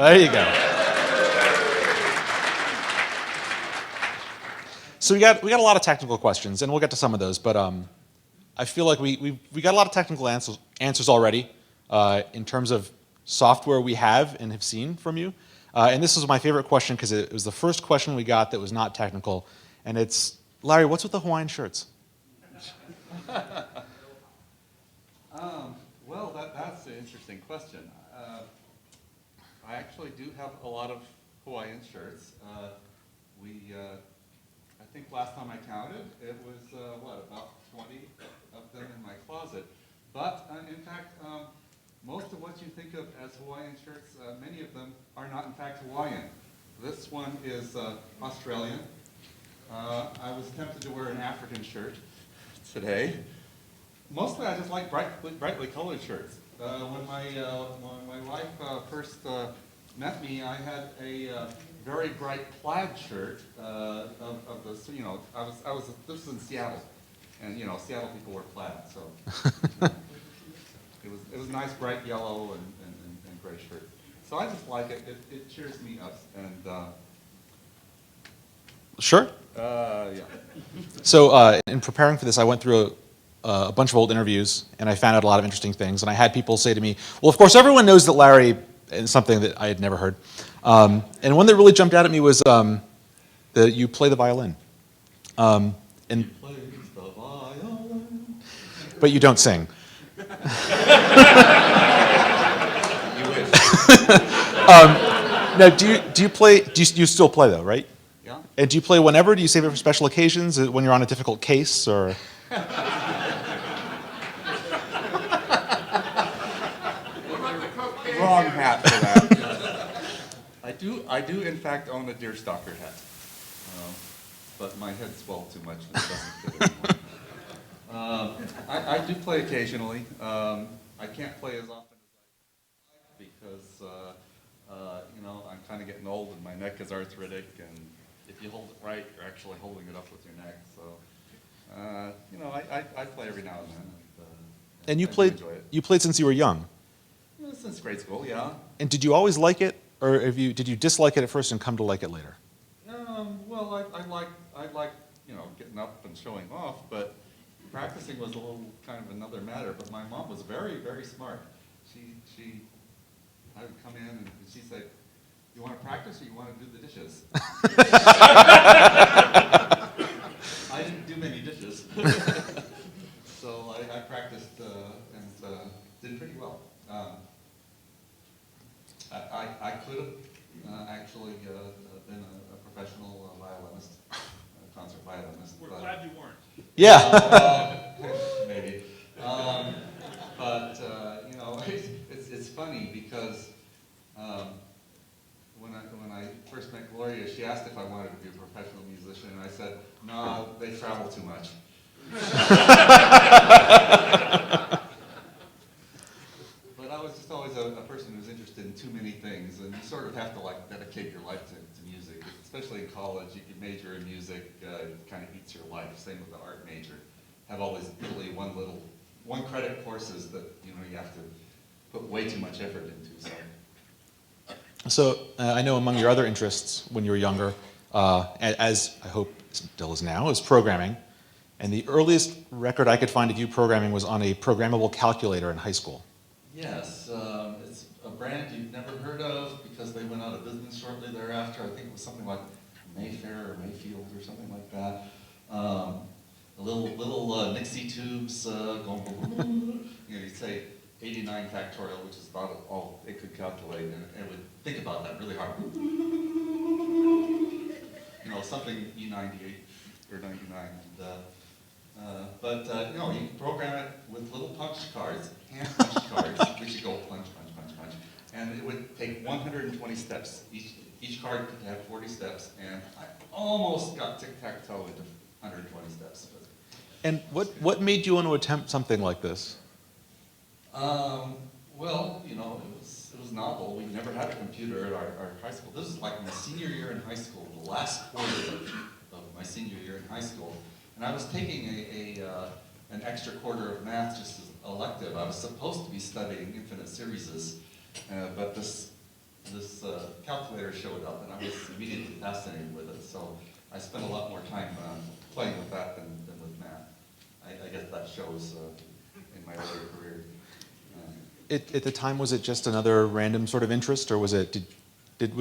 There you go. So we got a lot of technical questions, and we'll get to some of those. But I feel like we got a lot of technical answers already in terms of software we have and have seen from you. And this is my favorite question because it was the first question we got that was not technical. And it's, Larry, what's with the Hawaiian shirts? Well, that's an interesting question. I actually do have a lot of Hawaiian shirts. I think last time I counted, it was, about 20 of them in my closet. But in fact, most of what you think of as Hawaiian shirts, many of them are not in fact Hawaiian. This one is Australian. I was tempted to wear an African shirt today. Mostly I just like brightly colored shirts. When my wife first met me, I had a very bright plaid shirt of the, this was in Seattle, and Seattle people wear plaid, so it was nice bright yellow and gray shirt. So I just like it. It cheers me up, and Sure. Yeah. So in preparing for this, I went through a bunch of old interviews, and I found out a lot of interesting things. And I had people say to me, well, of course, everyone knows that Larry, and something that I had never heard. And one that really jumped out at me was that you play the violin. And He plays the violin. but you don't sing. You wish. Now, do you play? You still play though, right? Yeah. And do you play whenever? Do you save it for special occasions? When you're on a difficult case, or? Wrong hat for that. I do in fact own a deerstalker hat, but my head swelled too much and it doesn't fit anymore. I do play occasionally. I can't play as often as I like because I'm kind of getting old and my neck is arthritic, and if you hold it right, you're actually holding it up with your neck. So I play every now and then. And you I do played. enjoy it. You played since you were young. Since grade school, yeah. And did you always like it, or did you dislike it at first and come to like it later? Well, I like getting up and showing off, but practicing was a little kind of another matter. But my mom was very, very smart. I would come in and she'd say, "You want to practice or you want to do the dishes?" I didn't do many dishes, so I practiced and did pretty well. I could have actually been a professional violinist, a concert violinist. We're glad you weren't. Yeah. Maybe. It's funny because when I first met Gloria, she asked if I wanted to be a professional musician, and I said, "No, they travel too much." But I was just always a person who was interested in too many things, and you sort of have to dedicate your life to music, especially in college. You can major in music, it kind of eats your life. Same with the art major. Have all these literally one credit courses that you have to put way too much effort into. So I know among your other interests when you were younger, as I hope still is now, is programming. And the earliest record I could find of you programming was on a programmable calculator in high school. Yes, it's a brand you've never heard of because they went out of business shortly thereafter. I think it was something like Mayfair or Mayfield or something like that. Little Nixie tubes going. You'd say 89 factorial, which is about all it could calculate, and it would think about that really hard. Something E98 or 99. But you can program it with little punch cards, hand punch cards, which you go punch, punch, punch, punch, and it would take 120 steps. Each card could have 40 steps, and I almost got tic-tac-toe into 120 steps. And what made you want to attempt something like this? Well, it was novel. We never had a computer at our high school. This is like my senior year in high school, the last quarter of my senior year in high school. And I was taking an extra quarter of math just as elective. I was supposed to be studying infinite series, but this this calculator showed up, and I was immediately fascinated with it. So I spent a lot more time playing with that than with math. I guess that shows in my earlier career. At the time, was it just another random sort of interest, or was it, did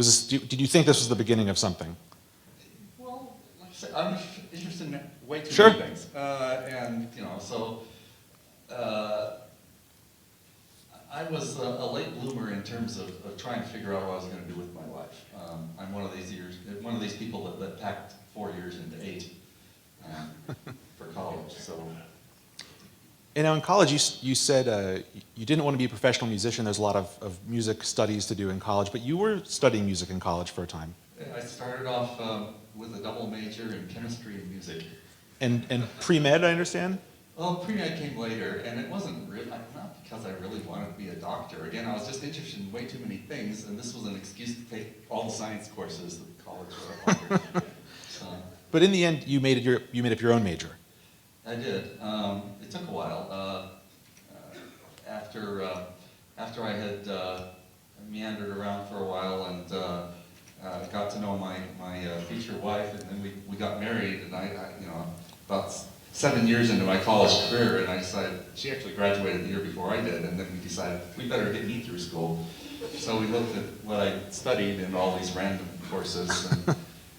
you think this was the beginning of something? Well, like I said, I'm interested in way too Sure. many things. And, you know, so I was a late bloomer in terms of trying to figure out what I was going to do with my life. I'm one of these people that packed 4 years into 8 for college. So. And now in college, you said you didn't want to be a professional musician. There's a lot of music studies to do in college, but you were studying music in college for a time. I started off with a double major in chemistry and music. And pre-med, I understand? Well, pre-med came later, and it wasn't really, not because I really wanted to be a doctor. Again, I was just interested in way too many things, and this was an excuse to take all the science courses that college would offer. But in the end, you made up your own major. I did. It took a while. After I had meandered around for a while and got to know my future wife, and then we got married, and I about 7 years into my college career, and I decided, she actually graduated the year before I did, and then we decided we better get me through school. So we looked at what I studied in all these random courses,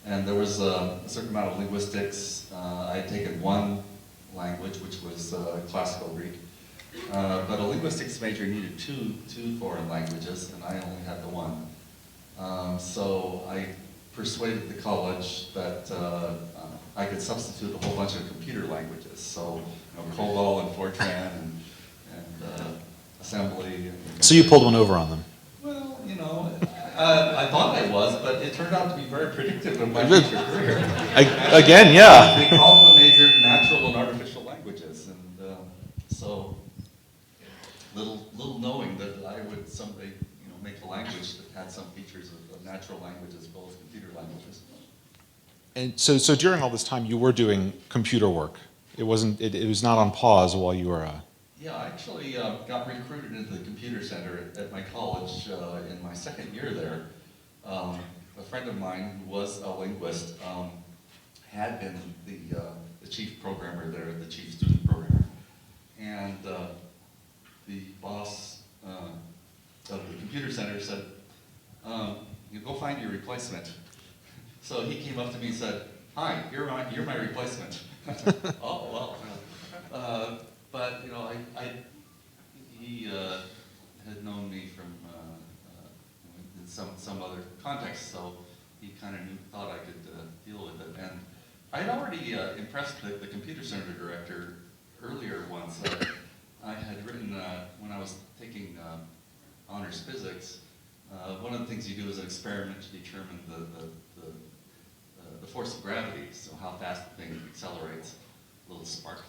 and there was a certain amount of linguistics. I had taken one language, which was classical Greek. But a linguistics major needed two foreign languages, and I only had the one. So I persuaded the college that I could substitute a whole bunch of computer languages. So, COBOL and Fortran and assembly. So you pulled one over on them. Well, I thought I was, but it turned out to be very predictive of my future career. Again, yeah. We called the major natural and artificial languages, and so little knowing that I would someday, make a language that had some features of natural language as well as computer languages. And so during all this time, you were doing computer work. It was not on pause while you were. Yeah, I actually got recruited into the computer center at my college in my second year there. A friend of mine who was a linguist had been the chief programmer there, the chief student programmer. And the boss of the computer center said, you go find your replacement. So he came up to me and said, hi, you're my replacement. Oh, well. But he had known me from in some other context, so he kind of thought I could deal with it. And I had already impressed the computer center director earlier once. I had written when I was taking honors physics. One of the things you do is an experiment to determine the force of gravity, so how fast the thing accelerates. Little spark.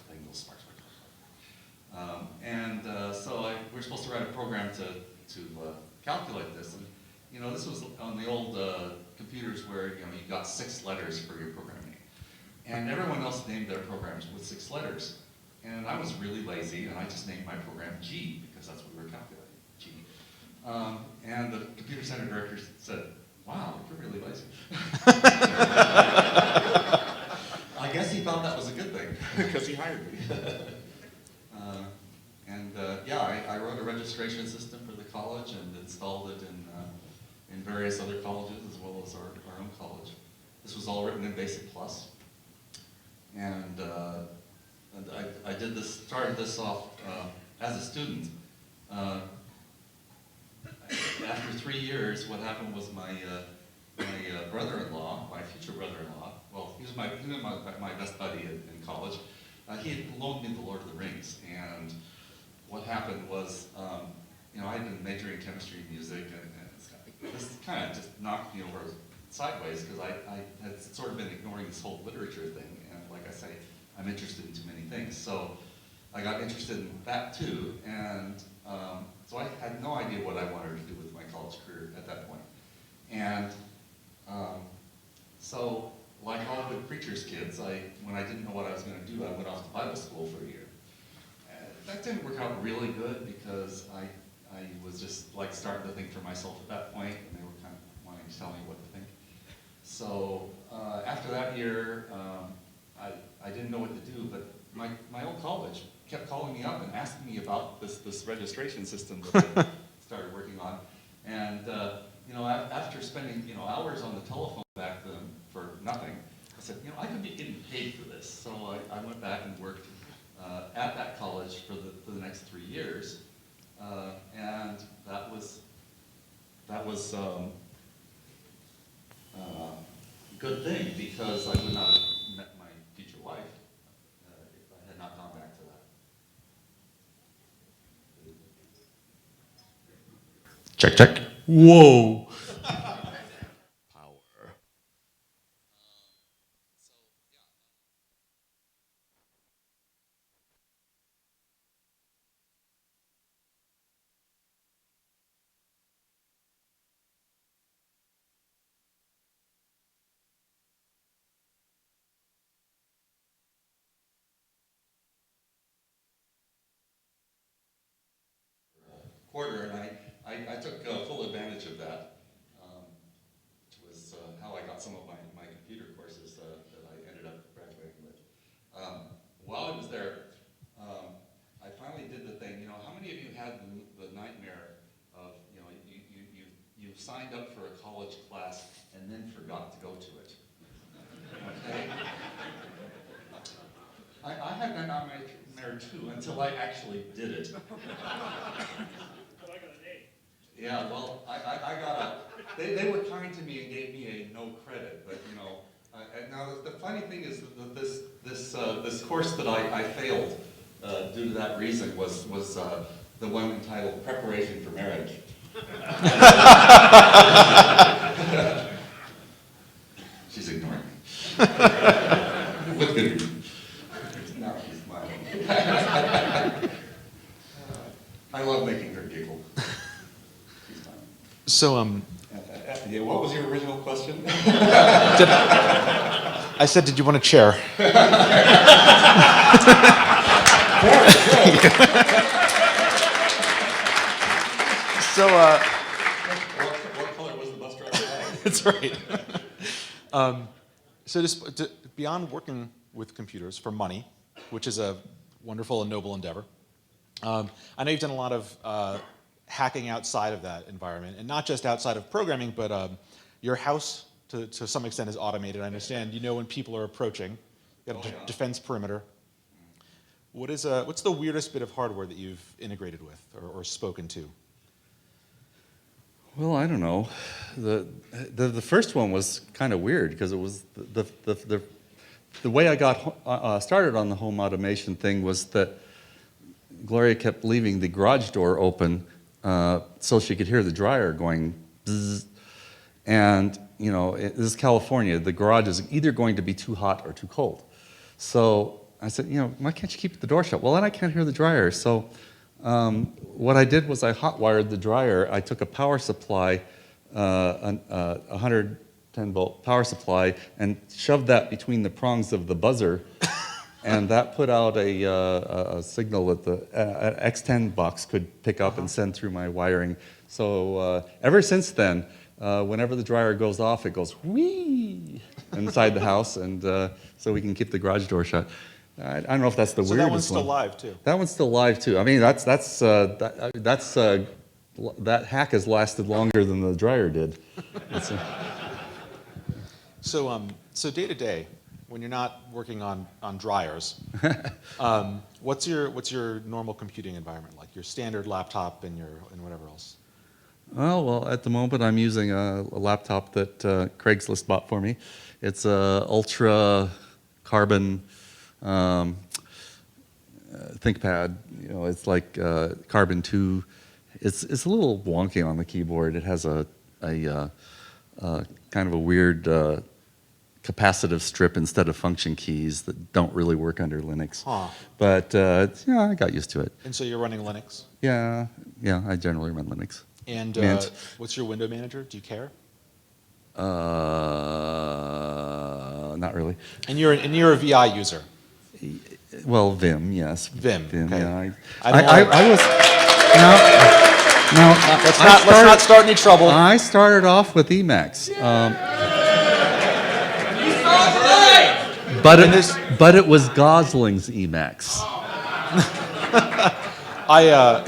So we're supposed to write a program to calculate this, and this was on the old computers where you got 6 letters for your program name, and everyone else named their programs with 6 letters, and I was really lazy, and I just named my program G because that's what we were calculating, G. And the computer center director said, "Wow, you're really lazy." I guess he thought that was a good thing because he hired me. I wrote a registration system for the college and installed it in various other colleges as well as our own college. This was all written in Basic Plus, and I started this off as a student. After 3 years, what happened was my brother-in-law, my future brother-in-law, well, he was my best buddy in college. He had loaned me The Lord of the Rings, and what happened was, I had been majoring in chemistry and music, and this kind of just knocked me over sideways because I had sort of been ignoring this whole literature thing, and like I say, I'm interested in too many things. So I got interested in that too, and so I had no idea what I wanted to do with my college career at that point. And so, like all good preacher's kids, when I didn't know what I was going to do, I went off to Bible school for a year. That didn't work out really good because I was just like starting to think for myself at that point, and they were just tell me what to think. So after that year, I didn't know what to do, but my old college kept calling me up and asking me about this registration system that they started working on. And after spending hours on the telephone back then for nothing, I said, I could be getting paid for this. So I went back and worked at that college for the next 3 years, and that was a good thing, because I would not have met my future wife if I had not gone back to that. Check, check. Whoa. Power. Quarter, and I took full advantage of that, which was how I got some of my computer courses that I ended up graduating with. While I was there, I finally did the thing. How many of you had the nightmare of, you signed up for a college class and then forgot to go to it? Okay? I had that nightmare too, until I actually did it. Yeah, well, I got a, they were kind to me and gave me a no credit, but and now the funny thing is that this course that I failed due to that reason was the one entitled Preparation for Marriage. She's ignoring me. With good reason. Now she's smiling. I love making her giggle. So, yeah, what was your original question? I said, did you want a chair? So, what color was the bus driver wearing? that's right. So beyond working with computers for money, which is a wonderful and noble endeavor, I know you've done a lot of hacking outside of that environment, and not just outside of programming, but your house to some extent is automated. I understand when people are approaching. You got a defense perimeter. What's the weirdest bit of hardware that you've integrated with or spoken to? Well, I don't know. The first one was kind of weird, because it was the way I got started on the home automation thing was that Gloria kept leaving the garage door open so she could hear the dryer going bzzz. And this is California. The garage is either going to be too hot or too cold. So I said, why can't you keep the door shut? Well, then I can't hear the dryer. So what I did was I hot-wired the dryer. I took a power supply, a 110-volt power supply, and shoved that between the prongs of the buzzer, and that put out a signal that the X10 box could pick up and send through my wiring. So ever since then, whenever the dryer goes off, it goes whee inside the house, and so we can keep the garage door shut. I don't know if that's the weirdest one. So that one's still live too. That one's still live too. I mean, that hack has lasted longer than the dryer did. So day to day, when you're not working on dryers, what's your normal computing environment like? Your standard laptop and whatever else? Oh, well, at the moment I'm using a laptop that Craigslist bought for me. It's a ultra carbon ThinkPad. It's like Carbon 2. It's a little wonky on the keyboard. It has a kind of a weird capacitive strip instead of function keys that don't really work under Linux. Huh. But I got used to it. And so you're running Linux? Yeah, I generally run Linux. And what's your window manager? Do you care? Not really. And you're a VI user? Well, Vim, yes. Vim, okay. Yeah. I was... Now, Let's not start any trouble. I started off with Emacs. But it was Gosling's Emacs.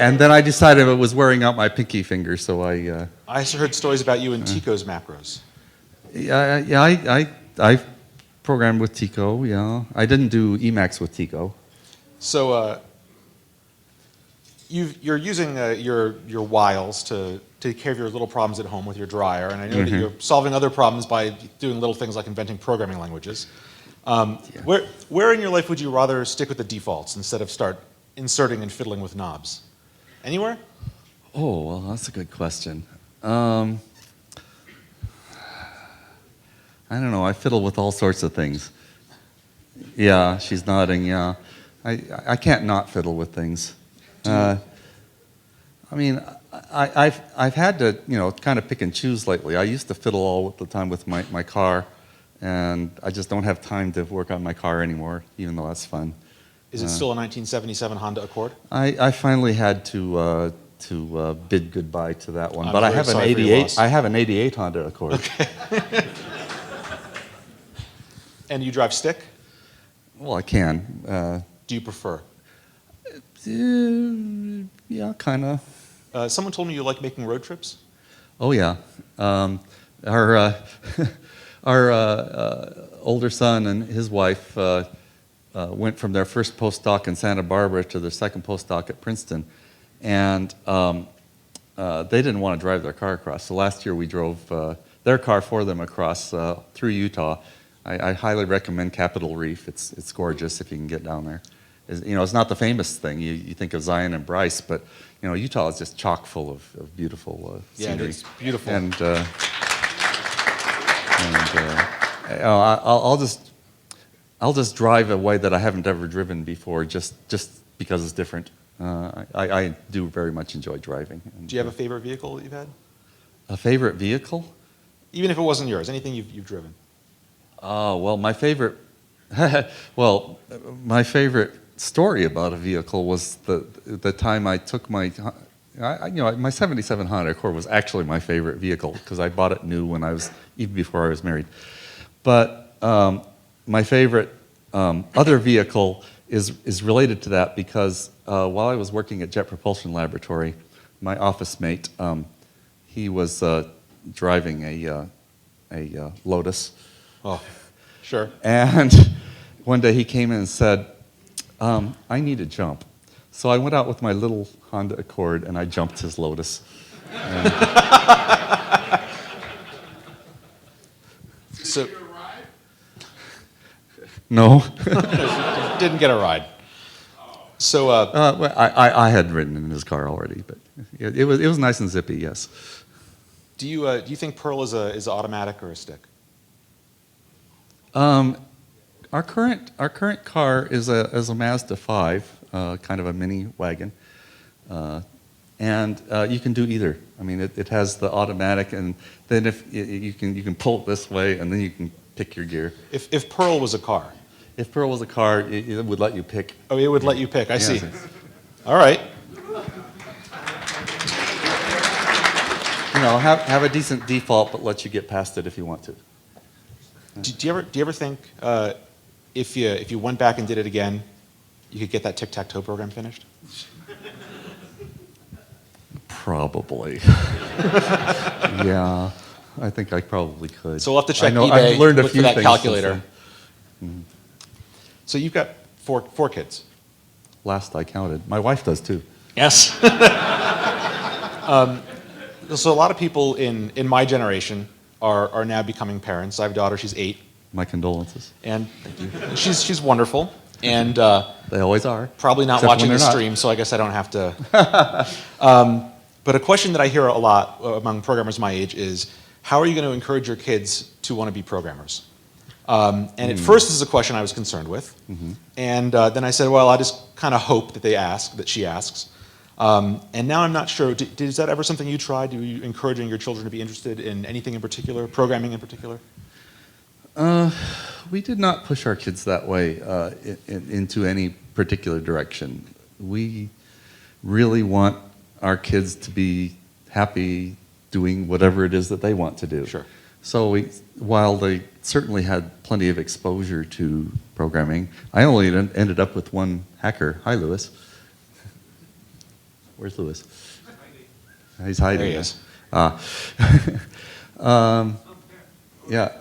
And then I decided it was wearing out my pinky finger, so I heard stories about you and Tico's macros. I programmed with Tico, yeah. I didn't do Emacs with Tico. So you're using your wiles to take care of your little problems at home with your dryer, and I know that you're solving other problems by doing little things like inventing programming languages. Where in your life would you rather stick with the defaults instead of start inserting and fiddling with knobs? Anywhere? Oh, well, that's a good question. I don't know. I fiddle with all sorts of things. Yeah, she's nodding, yeah. I can't not fiddle with things. I mean, I've had to, kind of pick and choose lately. I used to fiddle all the time with my car, and I just don't have time to work on my car anymore, even though that's fun. Is it still a 1977 Honda Accord? I finally had to bid goodbye to that one, I'm but I very have an sorry for your '88. loss. I have an '88 Honda Accord. Okay. And you drive stick? Well, I can. Do you prefer? Yeah, kind of. Someone told me you like making road trips. Oh yeah, our older son and his wife went from their first postdoc in Santa Barbara to their second postdoc at Princeton, and they didn't want to drive their car across. So last year we drove their car for them across through Utah. I highly recommend Capitol Reef. It's gorgeous if you can get down there. It's not the famous thing. You think of Zion and Bryce, but Utah is just chock full of beautiful scenery. It's beautiful. And I'll just drive a way that I haven't ever driven before, just because it's different. I do very much enjoy driving. Do you have a favorite vehicle that you've had? A favorite vehicle? Even if it wasn't yours, anything you've driven? Oh, well, my favorite story about a vehicle was the time I took my 77 Honda Accord was actually my favorite vehicle because I bought it new even before I was married. But my favorite other vehicle is related to that because while I was working at Jet Propulsion Laboratory, my office mate, he was driving a Lotus. Oh, sure. And one day he came in and said, I need a jump. So I went out with my little Honda Accord and I jumped his Lotus. So, Did you get a ride? No. didn't get a ride. So, I had ridden in his car already, but it was nice and zippy, yes. do you think Perl is a automatic or a stick? Our current car is a Mazda 5, kind of a mini wagon, and you can do either. I mean, it has the automatic, and then if you can pull it this way, and then you can pick your gear. If Perl was a car? If Perl was a car, it would let you pick. Oh, it would let you pick. I see. Yes. All right. Have a decent default, but let you get past it if you want to. Do you ever think if you went back and did it again, you could get that tic-tac-toe program finished? Probably. Yeah, I think I probably could. So we'll have to check I know, eBay, I've learned a look few for that things calculator. since then. So you've got four kids. Last I counted. My wife does too. Yes. So a lot of people in my generation are now becoming parents. I have a daughter, she's 8. My condolences. And she's wonderful. And They always are. probably not Except watching when the they're not. stream, so I guess I don't have to. But a question that I hear a lot among programmers my age is, how are you going to encourage your kids to want to be programmers? And at first, this is a question I was concerned with. And then I said, well, I just kind of hope that she asks. And now I'm not sure. Is that ever something you tried? Are you encouraging your children to be interested in anything in particular, programming in particular? We did not push our kids that way into any particular direction. We really want our kids to be happy doing whatever it is that they want to do. Sure. So while they certainly had plenty of exposure to programming, I only ended up with one hacker. Hi, Lewis. Where's Lewis? He's hiding. There he is. Yeah.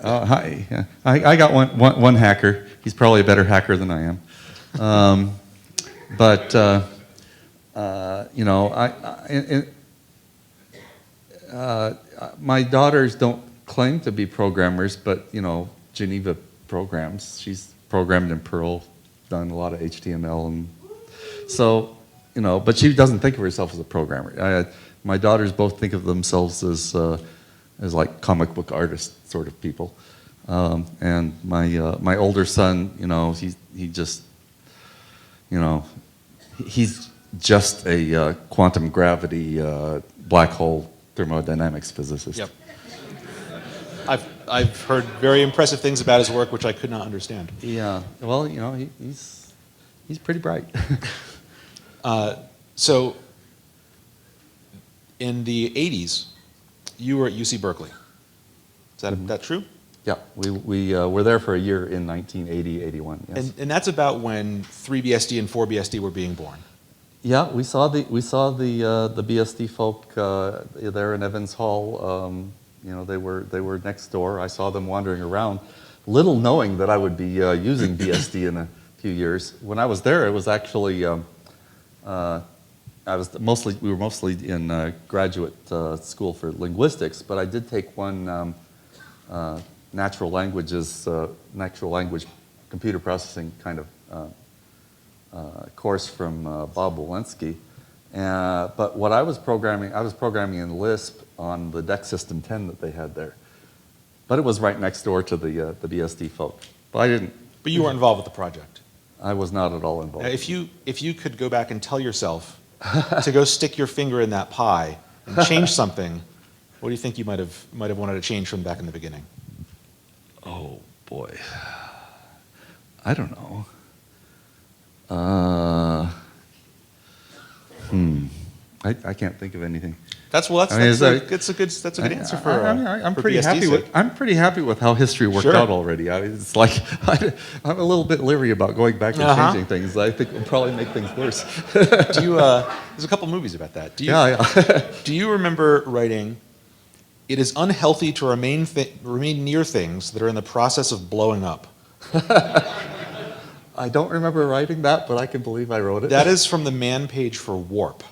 Hi. Yeah. I got one hacker. He's probably a better hacker than I am. But you know, my daughters don't claim to be programmers, but you know, Geneva programs. She's programmed in Perl, done a lot of HTML, and so you know. But she doesn't think of herself as a programmer. My daughters both think of themselves as like comic book artist sort of people, and my older son, you know, he just, you know, he's just a quantum gravity black hole thermodynamics physicist. Yep. I've heard very impressive things about his work, which I could not understand. Yeah. Well, you know, he's pretty bright. So, in the 80s, you were at UC Berkeley. Is that true? Yeah. We were there for a year in 1980, 81. Yes. And that's about when 3BSD and 4BSD were being born. Yeah, we saw the BSD folk there in Evans Hall. You know, they were next door. I saw them wandering around, little knowing that I would be using BSD in a few years. When I was there, it was actually we were mostly in graduate school for linguistics, but I did take one natural language computer processing kind of course from Bob Walensky. But what I was programming in Lisp on the DEC System 10 that they had there. But it was right next door to the BSD folk. But you weren't involved with the project. I was not at all involved. Now, if you could go back and tell yourself to go stick your finger in that pie and change something, what do you think you might have wanted to change from back in the beginning? Oh boy, I don't know. I can't think of anything. That's a good answer for. I'm for pretty BSD's sake. I'm pretty happy with how history worked Sure. out already. I mean, it's like I'm a little bit leery about going back and changing things. I think we'll probably make things worse. Do you? There's a couple movies about that. Yeah. Do you remember writing? It is unhealthy to remain near things that are in the process of blowing up. I don't remember writing that, but I can believe I wrote it. That is from the man page for Warp.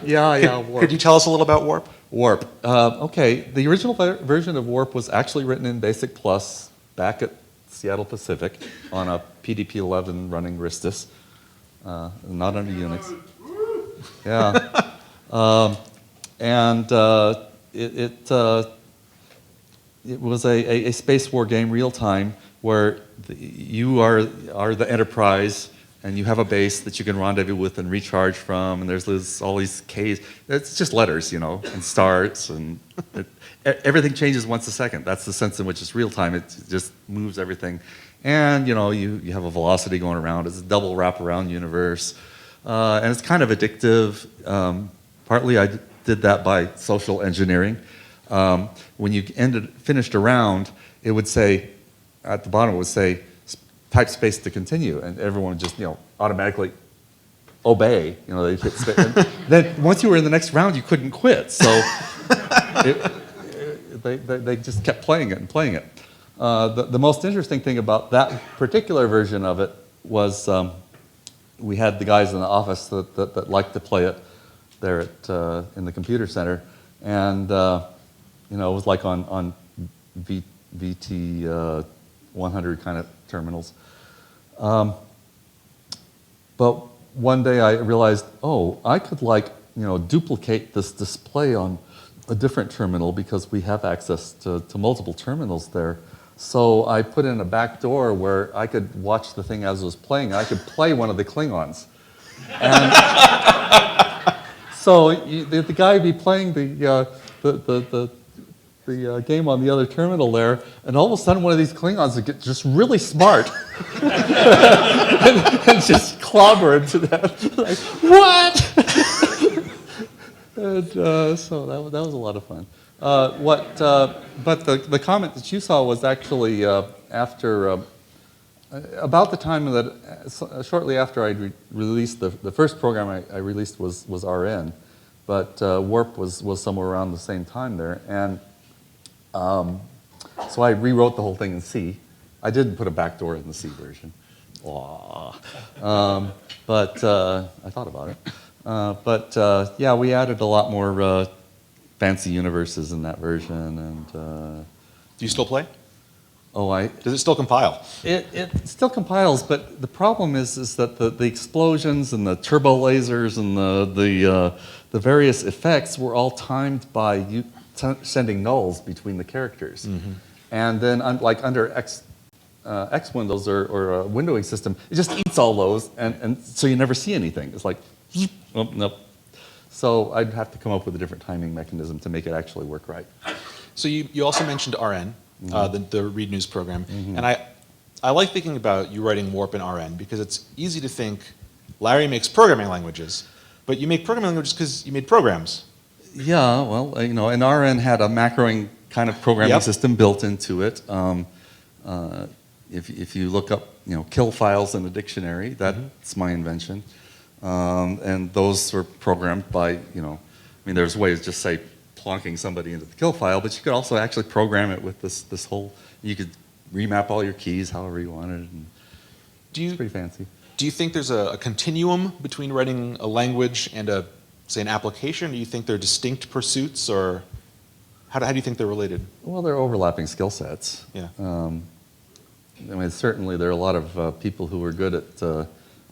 Yeah, Warp. Could you tell us a little about Warp? Warp. Okay, the original version of Warp was actually written in Basic Plus back at Seattle Pacific on a PDP-11 running Ristus, not under Unix. Yeah. And it was a space war game, real time, where you are the Enterprise, and you have a base that you can rendezvous with and recharge from, and there's all these Ks. It's just letters, you know, and starts, and everything changes once a second. That's the sense in which it's real time. It just moves everything, and you know, you have a velocity going around. It's a double wraparound universe, and it's kind of addictive. Partly I did that by social engineering. When you finished a round, it would say, at the bottom it would say, type space to continue, and everyone would just, you know, automatically obey. You know, they hit space. And then once you were in the next round, you couldn't quit. So they just kept playing it and playing it. The most interesting thing about that particular version of it was we had the guys in the office that liked to play it there in the computer center, and you know, it was like on VT 100 kind of terminals. But one day I realized, oh, I could duplicate this display on a different terminal because we have access to multiple terminals there. So I put in a back door where I could watch the thing as it was playing. I could play one of the Klingons. And so the guy would be playing the game on the other terminal there, and all of a sudden one of these Klingons would get just really smart. and just clobber him to death. Like, what? And so that was a lot of fun. But the comment that you saw was actually after about the time that shortly after I released the first program I released was RN, but Warp was somewhere around the same time there, and so I rewrote the whole thing in C. I didn't put a backdoor in the C version. But I thought about it. Yeah, we added a lot more fancy universes in that version, and Do you still play? Does it still compile? It still compiles, but the problem is that the explosions and the turbo lasers and the various effects were all timed by you sending nulls between the characters, and then like under X Windows or a windowing system, it just eats all those, and so you never see anything. It's like, oh, nope. So I'd have to come up with a different timing mechanism to make it actually work right. So you also mentioned RN, the Read News program, and I like thinking about you writing Warp in RN because it's easy to think Larry makes programming languages, but you make programming languages because you made programs. Yeah, well, and RN had a macroing kind of programming system built into it. If you look up, kill files in a dictionary, that's my invention. And those were programmed by, there's ways just say plonking somebody into the kill file, but you could also actually program it with this whole, you could remap all your keys however you wanted. And it's pretty fancy. Do you think there's a continuum between writing a language and say an application? Do you think they're distinct pursuits, or how do you think they're related? Well, they're overlapping skill sets. Yeah. Certainly there are a lot of people who are good at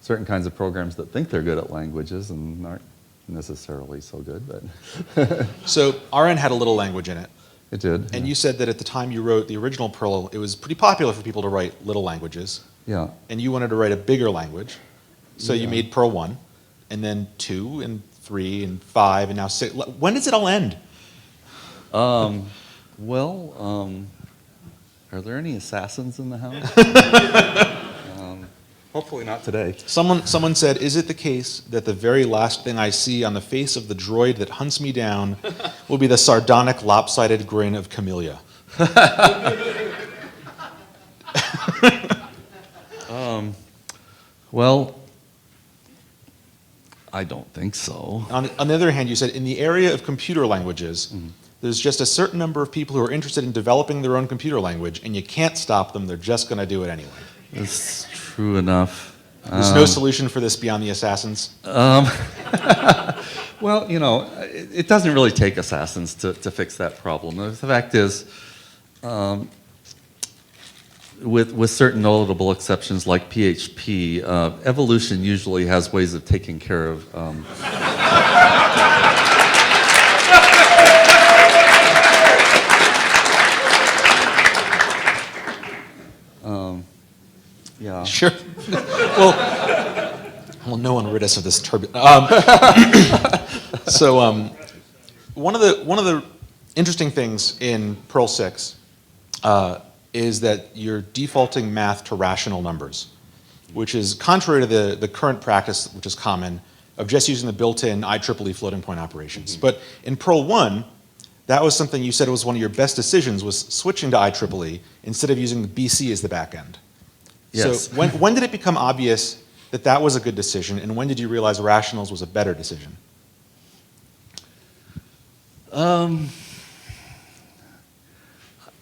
certain kinds of programs that think they're good at languages and aren't necessarily so good. But So RN had a little language in it. It did. And you said that at the time you wrote the original Perl, it was pretty popular for people to write little languages. Yeah. And you wanted to write a bigger language. So you made Perl 1, and then 2, and 3, and 5, and now 6. When does it all end? Are there any assassins in the house? Hopefully not today. Someone said, is it the case that the very last thing I see on the face of the droid that hunts me down will be the sardonic, lopsided grin of Camellia? Well, I don't think so. On the other hand, you said, in the area of computer languages, there's just a certain number of people who are interested in developing their own computer language, and you can't stop them. They're just going to do it anyway. That's true enough. There's no solution for this beyond the assassins? Well, it doesn't really take assassins to fix that problem. The fact is, with certain notable exceptions like PHP, evolution usually has ways of taking care of yeah. Sure. Well, no one rid us of this turbulence. One of the interesting things in Perl 6 is that you're defaulting math to rational numbers, which is contrary to the current practice, which is common, of just using the built-in IEEE floating point operations. But in Perl 1, that was something you said was one of your best decisions, was switching to IEEE instead of using the BC as the back end. Yes. So when did it become obvious that that was a good decision, and when did you realize rationals was a better decision?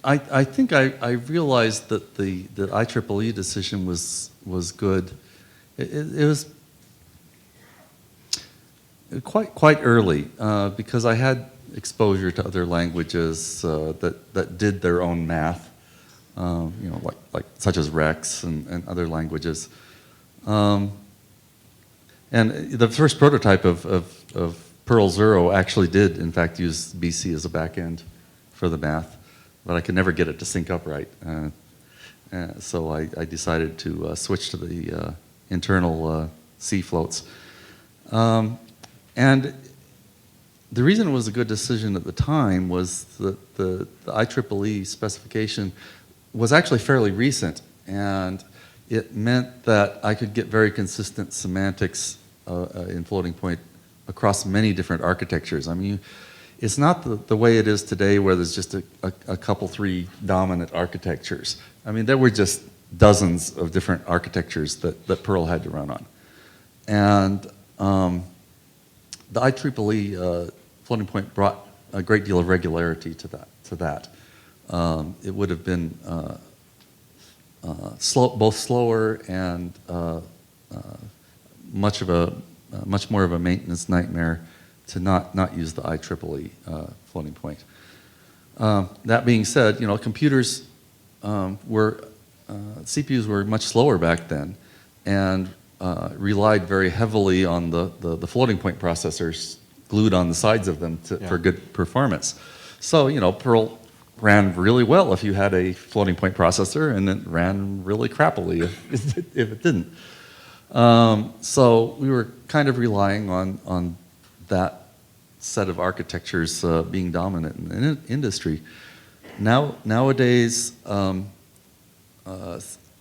I think I realized that the IEEE decision was good. It was quite early because I had exposure to other languages that did their own math, like such as Rex and other languages. And the first prototype of Perl 0 actually did, in fact, use BC as a backend for the math, but I could never get it to sync up right. So I decided to switch to the internal C floats. And the reason it was a good decision at the time was that the IEEE specification was actually fairly recent, and it meant that I could get very consistent semantics in floating point across many different architectures. I mean, it's not the way it is today where there's just a couple, three dominant architectures. I mean, there were just dozens of different architectures that Perl had to run on. And the IEEE floating point brought a great deal of regularity to that. It would have been both slower and much more of a maintenance nightmare to not use the IEEE floating point. That being said, computers CPUs were much slower back then, and relied very heavily on the floating point processors glued on the sides of them for good performance. So, Perl ran really well if you had a floating point processor, and it ran really crappily if it didn't. So we were kind of relying on that set of architectures being dominant in the industry. Nowadays,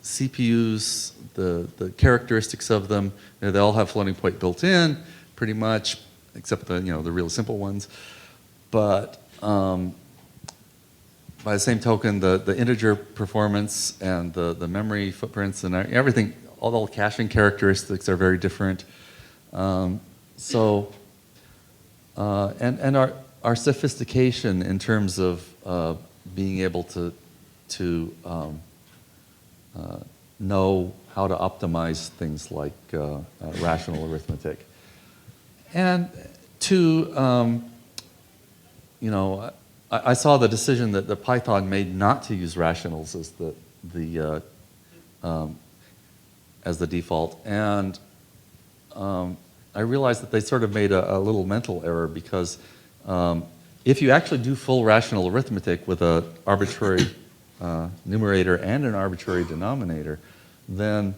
CPUs, the characteristics of them, they all have floating point built in, pretty much, except the real simple ones. But by the same token, the integer performance and the memory footprints and everything, all the caching characteristics are very different. And our sophistication in terms of being able to know how to optimize things like rational arithmetic. And I saw the decision that Python made not to use rationals as the default, and I realized that they sort of made a little mental error, because if you actually do full rational arithmetic with an arbitrary numerator and an arbitrary denominator, then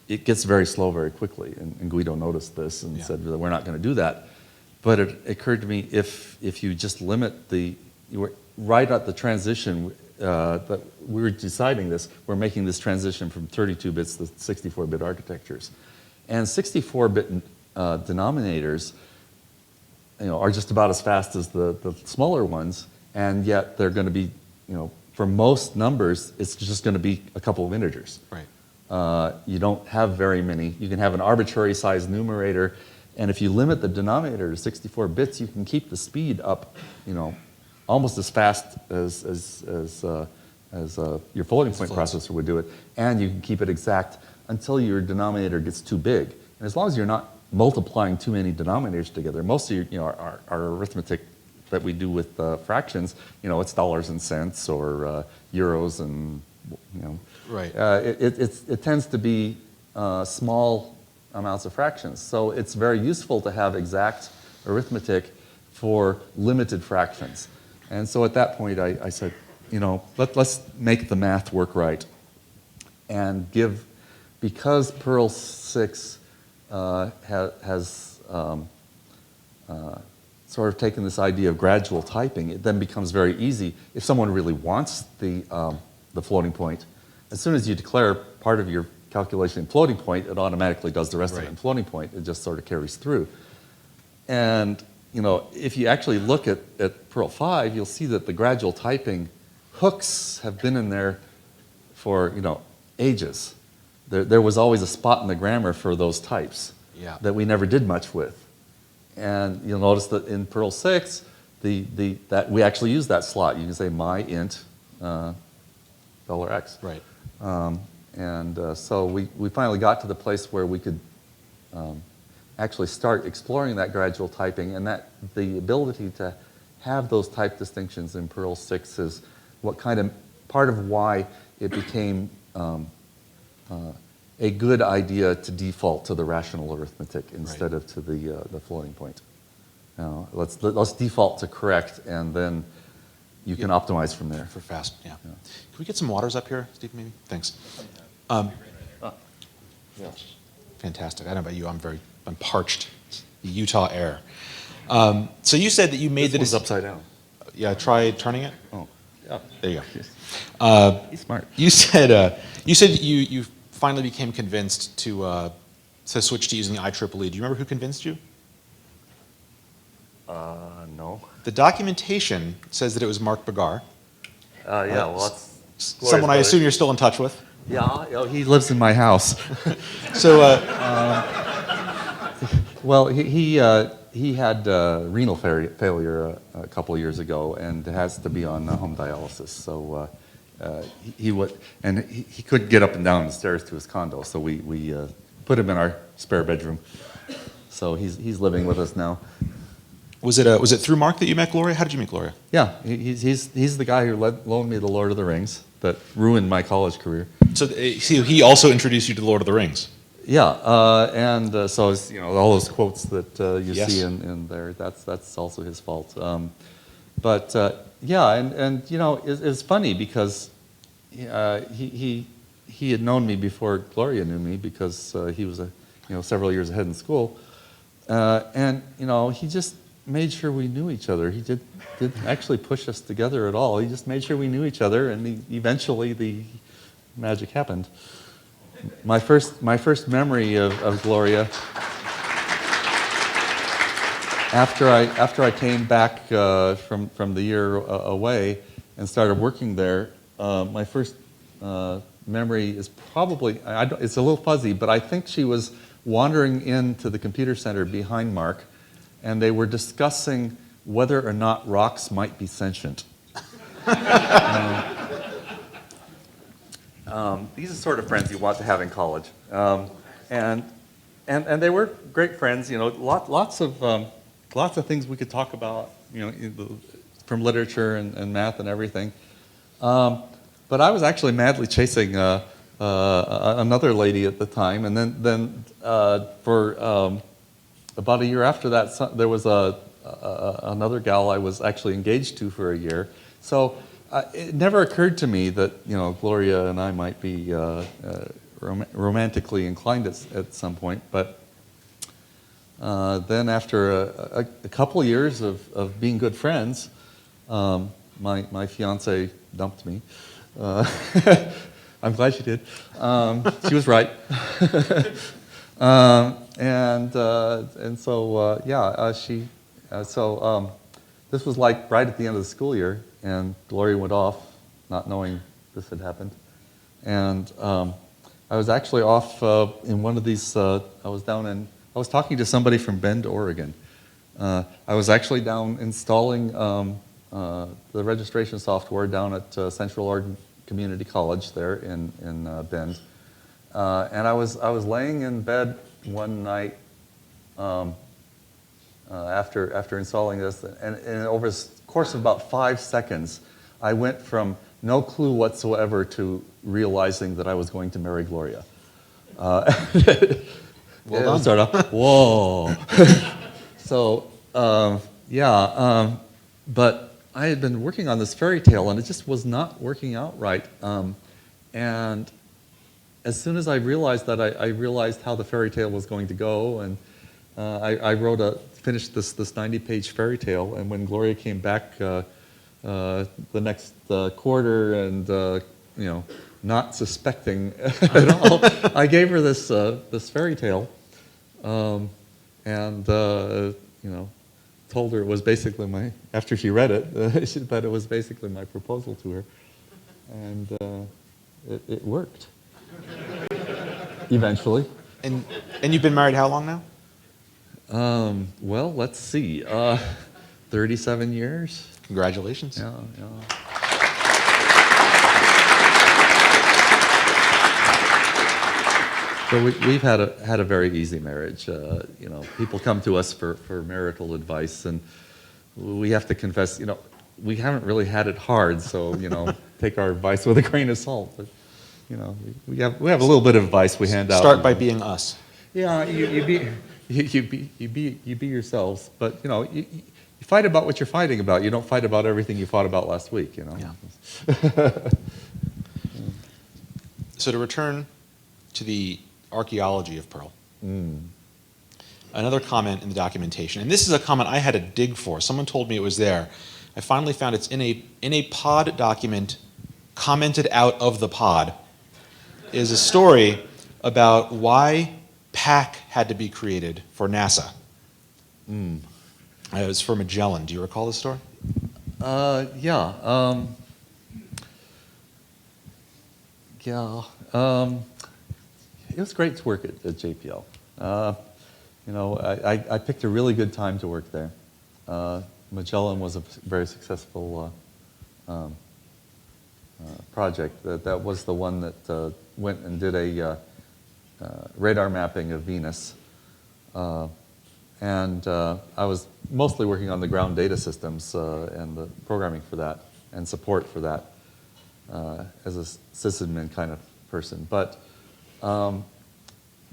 it gets very slow very quickly. And Guido noticed this and said that we're not going to do that. But it occurred to me, if you just limit right at the transition that we were deciding this, we're making this transition from 32 bits to 64-bit architectures. And 64-bit denominators are just about as fast as the smaller ones, and yet they're going to be, for most numbers, it's just going to be a couple of integers. Right. You don't have very many. You can have an arbitrary sized numerator, and if you limit the denominator to 64 bits, you can keep the speed up, almost as fast as your floating point processor would do it, and you can keep it exact until your denominator gets too big. And as long as you're not multiplying too many denominators together, most of our arithmetic that we do with fractions, it's dollars and cents or euros and, Right. It tends to be small amounts of fractions. So it's very useful to have exact arithmetic for limited fractions. And so at that point, I said, let's make the math work right, and because Perl 6 has sort of taken this idea of gradual typing, it then becomes very easy. If someone really wants the floating point, as soon as you declare part of your calculation in floating point, it automatically does the rest of it in floating point. It just sort of carries through. And if you actually look at Perl 5, you'll see that the gradual typing hooks have been in there for ages. There was always a spot in the grammar for those types that we never did much with. And you'll notice that in Perl 6, that we actually use that slot. You can say my int $x. Right. So we finally got to the place where we could actually start exploring that gradual typing, and that the ability to have those type distinctions in Perl 6 is part of why it became a good idea to default to the rational arithmetic instead of to the floating point. Let's default to correct, and then you can optimize from there. For fast, Can we get some waters up here, Steve, maybe? Thanks. Fantastic. I don't know about you, I'm parched. The Utah air. So you said that you made This one's upside down. Yeah, try turning it. Oh. Yeah. There you go. He's smart. You said you finally became convinced to switch to using the IEEE. Do you remember who convinced you? No. The documentation says that it was Mark Bagar, Yeah, well, that's someone I assume you're still in touch with. Yeah, he lives in my house. So, Well, he had renal failure a couple of years ago and has to be on home dialysis. So he couldn't get up and down the stairs to his condo. So we put him in our spare bedroom. So he's living with us now. was it through Mark that you met Gloria? How did you meet Gloria? Yeah, he's the guy who loaned me the Lord of the Rings that ruined my college career. So he also introduced you to the Lord of the Rings. Yeah, so it's, all those quotes that you Yes. see in there, that's also his fault. Yeah, and it's funny because he had known me before Gloria knew me because he was several years ahead in school, and he just made sure we knew each other. He didn't actually push us together at all. He just made sure we knew each other, and eventually the magic happened. My first memory of Gloria, after I came back from the year away and started working there, my first memory is probably, it's a little fuzzy, but I think she was wandering into the computer center behind Mark, and they were discussing whether or not rocks might be sentient. These are sort of friends you want to have in college, and they were great friends. Lots of things we could talk about. From literature and math and everything. But I was actually madly chasing another lady at the time, and then for about a year after that, there was another gal I was actually engaged to for a year. So. It never occurred to me that Gloria and I might be romantically inclined at some point, but then after a couple of years of being good friends, my fiance dumped me. I'm glad she did. She was right. And so she. So this was like right at the end of the school year. And Gloria went off, not knowing this had happened. And I was actually off in one of these, I was talking to somebody from Bend, Oregon. I was actually down installing the registration software down at Central Oregon Community College there in Bend. And I was laying in bed one night after installing this, and over the course of about 5 seconds, I went from no clue whatsoever to realizing that I was going to marry Gloria. Well done. Start off, whoa. So, but I had been working on this fairy tale, and it just was not working out right. And as soon as I realized that, I realized how the fairy tale was going to go, and I finished this 90-page fairy tale, and when Gloria came back the next quarter and not suspecting at all, I gave her this fairy tale, and told her it was basically after she read it, that it was basically my proposal to her, and it worked eventually. And you've been married how long now? Well, let's see. 37 years. Congratulations. Yeah. So we've had a very easy marriage. People come to us for marital advice, and we have to confess, we haven't really had it hard. So take our advice with a grain of salt. But we have a little bit of advice we hand out. Start by being us. Yeah, you be yourselves, but you fight about what you're fighting about. You don't fight about everything you fought about last week. Yeah. So to return to the archaeology of Perl, another comment in the documentation, and this is a comment I had to dig for. Someone told me it was there. I finally found it's in a pod document commented out of the pod, is a story about why PAC had to be created for NASA. It was for Magellan. Do you recall the story? Yeah. It was great to work at JPL. I picked a really good time to work there. Magellan was a very successful project. That was the one that went and did a radar mapping of Venus. And I was mostly working on the ground data systems and the programming for that and support for that as a sysadmin kind of person. But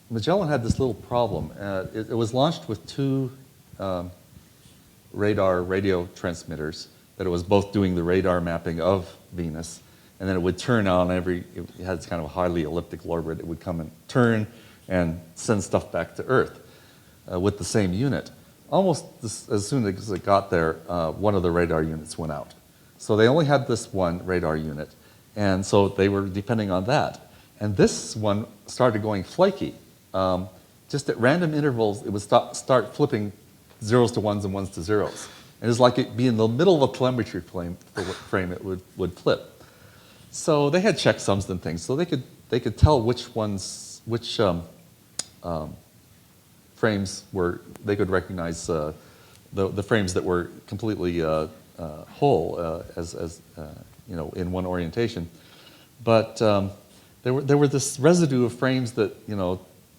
Magellan had this little problem. It was launched with two radar radio transmitters that it was both doing the radar mapping of Venus, and then it would turn on it had kind of a highly elliptical orbit. It would come and turn and send stuff back to Earth with the same unit. Almost as soon as it got there, one of the radar units went out. So they only had this one radar unit, and so they were depending on that. And this one started going flaky. Just at random intervals, it would start flipping zeros to ones and ones to zeros. And it's like it'd be in the middle of a telemetry frame it would flip. So they had checksums and things, so they could tell which frames were, they could recognize the frames that were completely whole as in one orientation. But there were this residue of frames that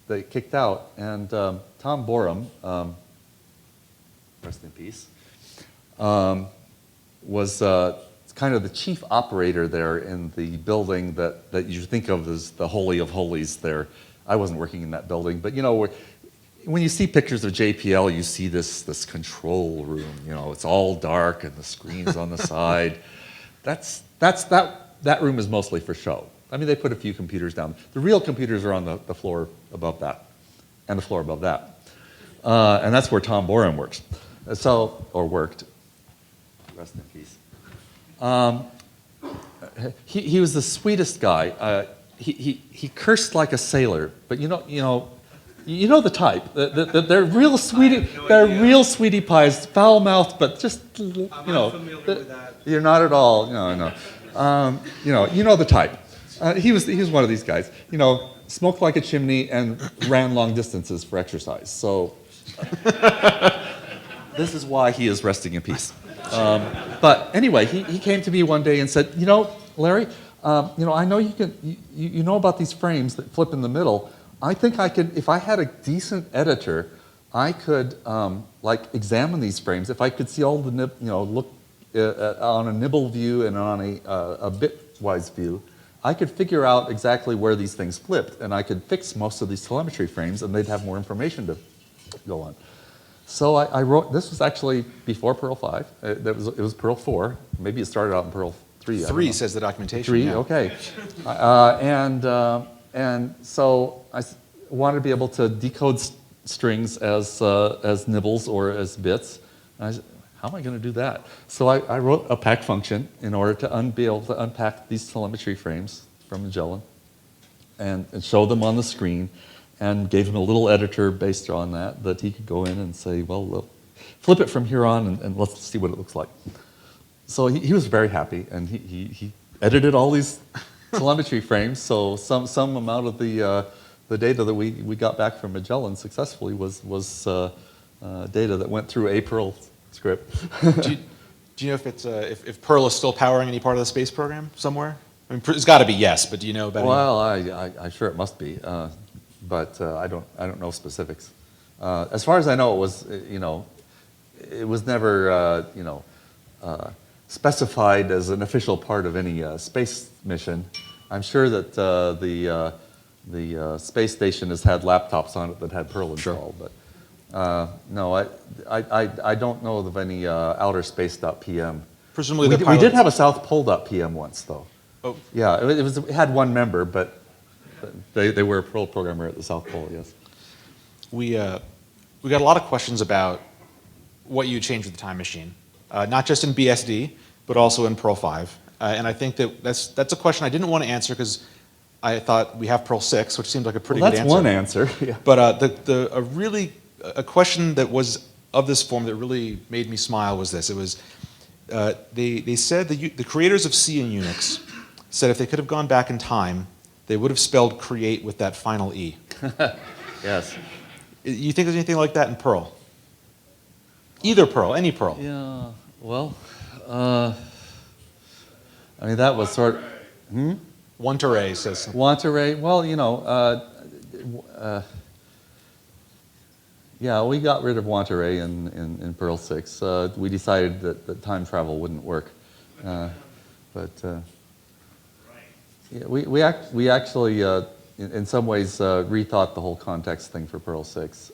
they kicked out, and Tom Borum, rest in peace, was kind of the chief operator there in the building that you think of as the Holy of Holies there. I wasn't working in that building, but when you see pictures of JPL, you see this control room. It's all dark and the screen's on the side. That room is mostly for show. I mean, they put a few computers down. The real computers are on the floor above that, and the floor above that. And that's where Tom Borum works. Or worked. Rest in peace. He was the sweetest guy. He cursed like a sailor, but you know the type. They're real sweetie. They're real sweetie pies, foul mouthed, but just I'm not familiar with that. You're not at all. No. You know the type. He was one of these guys. Smoked like a chimney and ran long distances for exercise. So this is why he is resting in peace. But anyway, he came to me one day and said, Larry, I know you know about these frames that flip in the middle. I think I could, if I had a decent editor, I could examine these frames. If I could see all the look on a nibble view and on a bitwise view, I could figure out exactly where these things flipped, and I could fix most of these telemetry frames, and they'd have more information to go on. So I wrote. This was actually before Perl 5. It was Perl 4. Maybe it started out in Perl 3. 3 says the documentation. 3, yeah. okay. And so I wanted to be able to decode strings as nibbles or as bits. And I said, how am I going to do that? So I wrote a pack function in order to be able to unpack these telemetry frames from Magellan and show them on the screen, and gave him a little editor based on that he could go in and say, well, flip it from here on and let's see what it looks like. So he was very happy, and he edited all these telemetry frames, so some amount of the data that we got back from Magellan successfully was data that went through a Perl script. Do you know if Perl is still powering any part of the space program somewhere? I mean, it's got to be yes, but do you know about? Well, I'm sure it must be, but I don't know specifics. As far as I know, it was never specified as an official part of any space mission. I'm sure that the space station has had laptops on it that had Perl installed, but. No, I don't know of any outer space.pm. Presumably we did have a South Pole.pm once, though. Oh. Yeah, it had one member, but they were a Perl programmer at the South Pole, yes. We got a lot of questions about what you changed with the time machine. not just in BSD, but also in Perl 5. And I think that's a question I didn't want to answer because I thought we have Perl 6, which seemed like a pretty Well, good that's answer. one answer. Yeah. But a question that was of this form that really made me smile was this. It was, they said the creators of C and Unix said if they could have gone back in time, they would have spelled create with that final E. Yes. You think there's anything like that in Perl? Either Perl, any Perl. Yeah. Well, I mean that was sort of. Want array says. Want array? Well, yeah, we got rid of want array in Perl 6. We decided that time travel wouldn't work, but yeah, we actually in some ways rethought the whole context thing for Perl 6.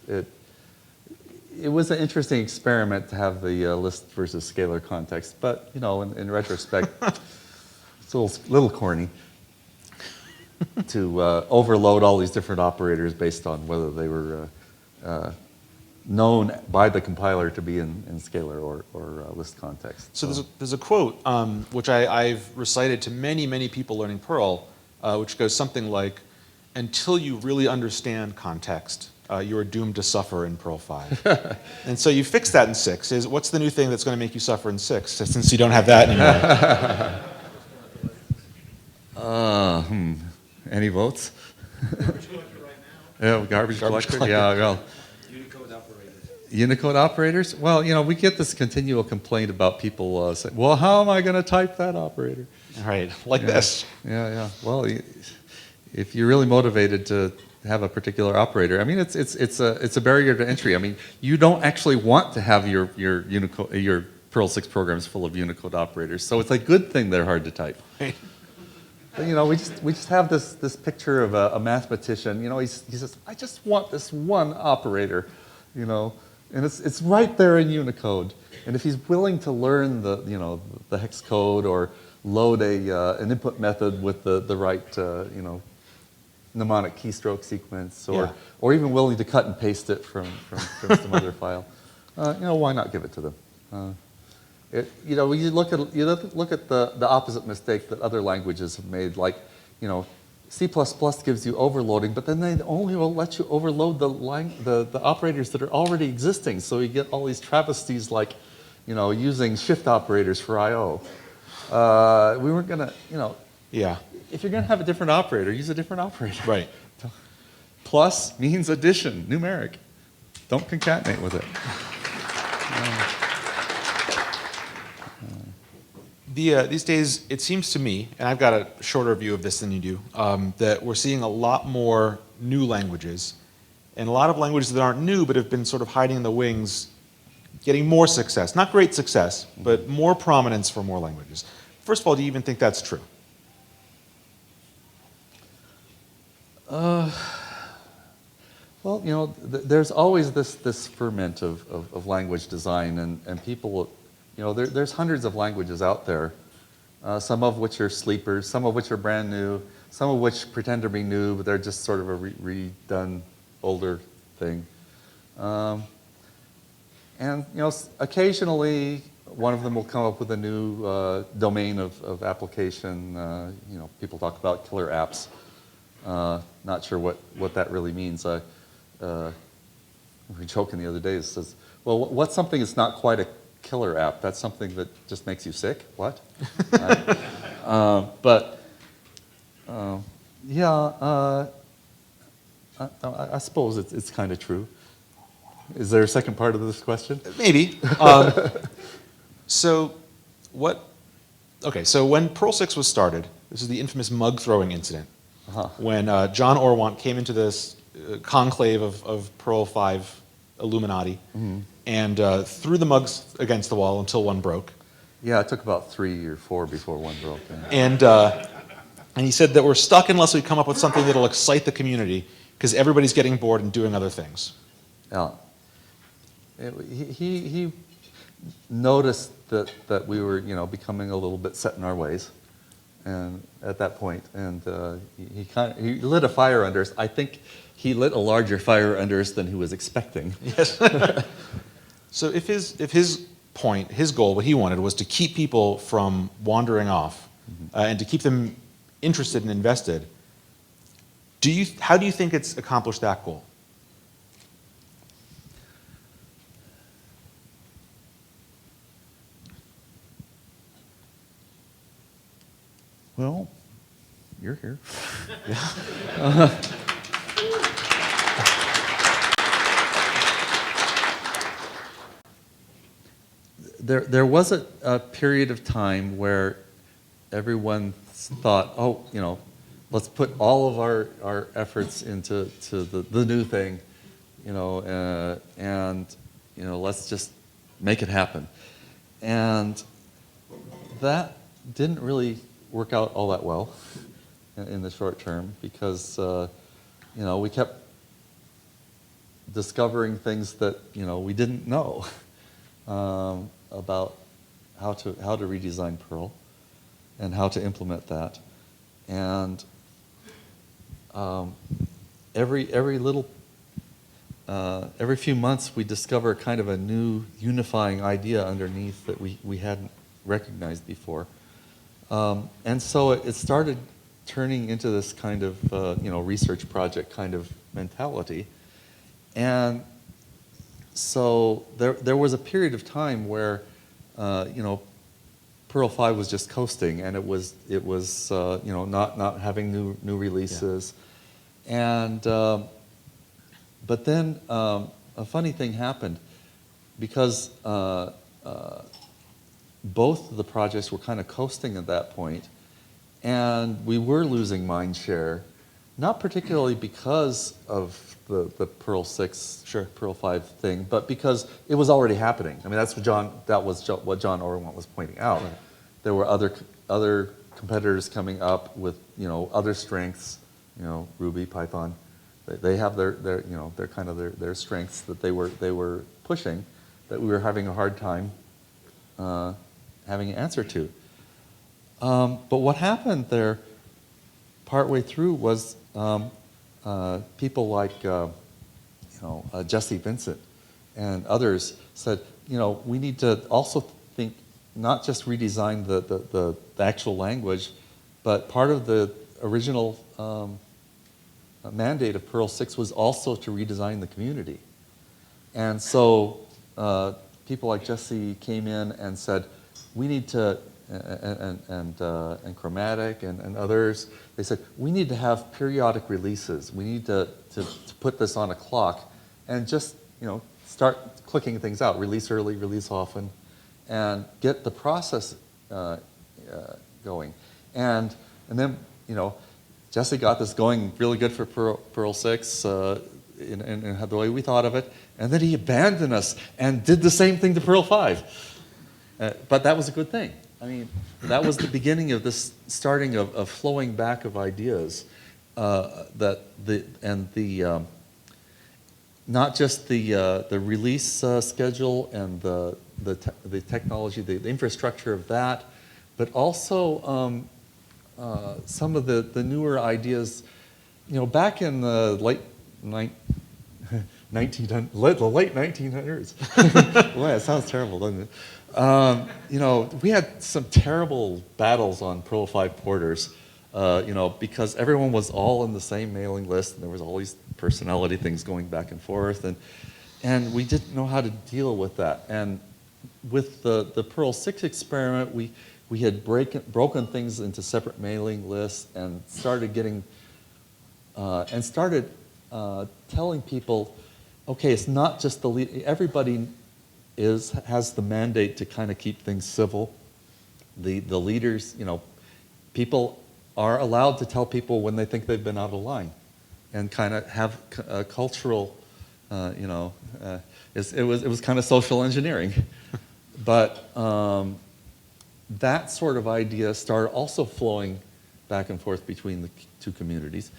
It was an interesting experiment to have the list versus scalar context, but in retrospect, it's a little corny to overload all these different operators based on whether they were known by the compiler to be in scalar or list context. So there's a quote which I've recited to many people learning Perl, which goes something like, "Until you really understand context, you are doomed to suffer in Perl 5." And so you fix that in 6. What's the new thing that's going to make you suffer in 6, since you don't have that anymore? Any votes? Garbage collector right now. Yeah, garbage collector. collector. Yeah, well, Unicode operators. Unicode operators. Well, we get this continual complaint about people saying, "Well, how am I going to type that operator?" Right, like this. Yeah. Well, if you're really motivated to have a particular operator, I mean, it's a barrier to entry. I mean, you don't actually want to have your Unicode, your Perl 6 programs full of Unicode operators, so it's a good thing they're hard to type. Right. But, we just have this picture of a mathematician. He says, "I just want this one operator," and it's right there in Unicode. And if he's willing to learn the hex code or load an input method with the right mnemonic keystroke sequence, or even willing to cut and paste it from some other file, why not give it to them? You look at the opposite mistake that other languages have made, like C++ gives you overloading, but then they only will let you overload the operators that are already existing. So you get all these travesties like using shift operators for I/O. We weren't gonna Yeah. If you're gonna have a different operator, use a different operator. Right. Plus means addition, numeric. Don't concatenate with it. These days, it seems to me, and I've got a shorter view of this than you do, that we're seeing a lot more new languages, and a lot of languages that aren't new but have been sort of hiding in the wings, getting more success. Not great success, but more prominence for more languages. First of all, do you even think that's true? Well, there's always this ferment of language design, and people, there's hundreds of languages out there, some of which are sleepers, some of which are brand new, some of which pretend to be new, but they're just sort of a redone older thing. And occasionally one of them will come up with a new domain of application. People talk about killer apps. Not sure what that really means. We were joking the other day. It says, "Well, what's something that's not quite a killer app? That's something that just makes you sick." What? I suppose it's kind of true. Is there a second part of this question? Maybe. So when Perl 6 was started, this is the infamous mug throwing incident. When John Orwant came into this conclave of Perl 5 Illuminati and threw the mugs against the wall until one broke. Yeah, it took about 3 or 4 before one broke. And he said that we're stuck unless we come up with something that'll excite the community because everybody's getting bored and doing other things. Yeah. He noticed that we were, becoming a little bit set in our ways, and at that point, and he lit a fire under us. I think he lit a larger fire under us than he was expecting. Yes. So if his point, his goal, what he wanted was to keep people from wandering off and to keep them interested and invested. How do you think it's accomplished that goal? Well, you're here. There was a period of time where everyone thought, oh, let's put all of our efforts into the new thing, and let's just make it happen. And that didn't really work out all that well in the short term because we kept discovering things that we didn't know about how to redesign Perl and how to implement that. And every few months we discover kind of a new unifying idea underneath that we hadn't recognized before. And so it started turning into this kind of research project kind of mentality. And so there was a period of time where Perl 5 was just coasting, and it was not having new releases. Yeah. And but then a funny thing happened because both of the projects were kind of coasting at that point, and we were losing mind share, not particularly because of the Perl 6, Perl 5 thing, but because it was already happening. I mean, that was what John Orwant was pointing out. Right. There were other competitors coming up with other strengths, Ruby, Python. They have their kind of their strengths that they were pushing, that we were having a hard time having an answer to. But what happened there partway through was people like Jesse Vincent and others said, we need to also think, not just redesign the actual language, but part of the original mandate of Perl 6 was also to redesign the community. And so people like Jesse came in and said, we need to, and Chromatic and others, they said, we need to have periodic releases. We need to put this on a clock and just, start clicking things out, release early, release often, and get the process going. And then, Jesse got this going really good for Perl 6 in the way we thought of it, and then he abandoned us and did the same thing to Perl 5. But that was a good thing. I mean, that was the beginning of this starting of flowing back of ideas not just the release schedule and the technology, the infrastructure of that, but also some of the newer ideas. Back in the late 1900s. Boy, that sounds terrible, doesn't it? We had some terrible battles on Perl 5 porters, because everyone was all in the same mailing list, and there was all these personality things going back and forth, and we didn't know how to deal with that. And with the Perl 6 experiment, we had broken things into separate mailing lists and started getting telling people, okay, it's not just the lead. Everybody has the mandate to kind of keep things civil. The leaders, people are allowed to tell people when they think they've been out of line, and kind of have a cultural, it was kind of social engineering, but that sort of idea started also flowing back and forth between the two communities.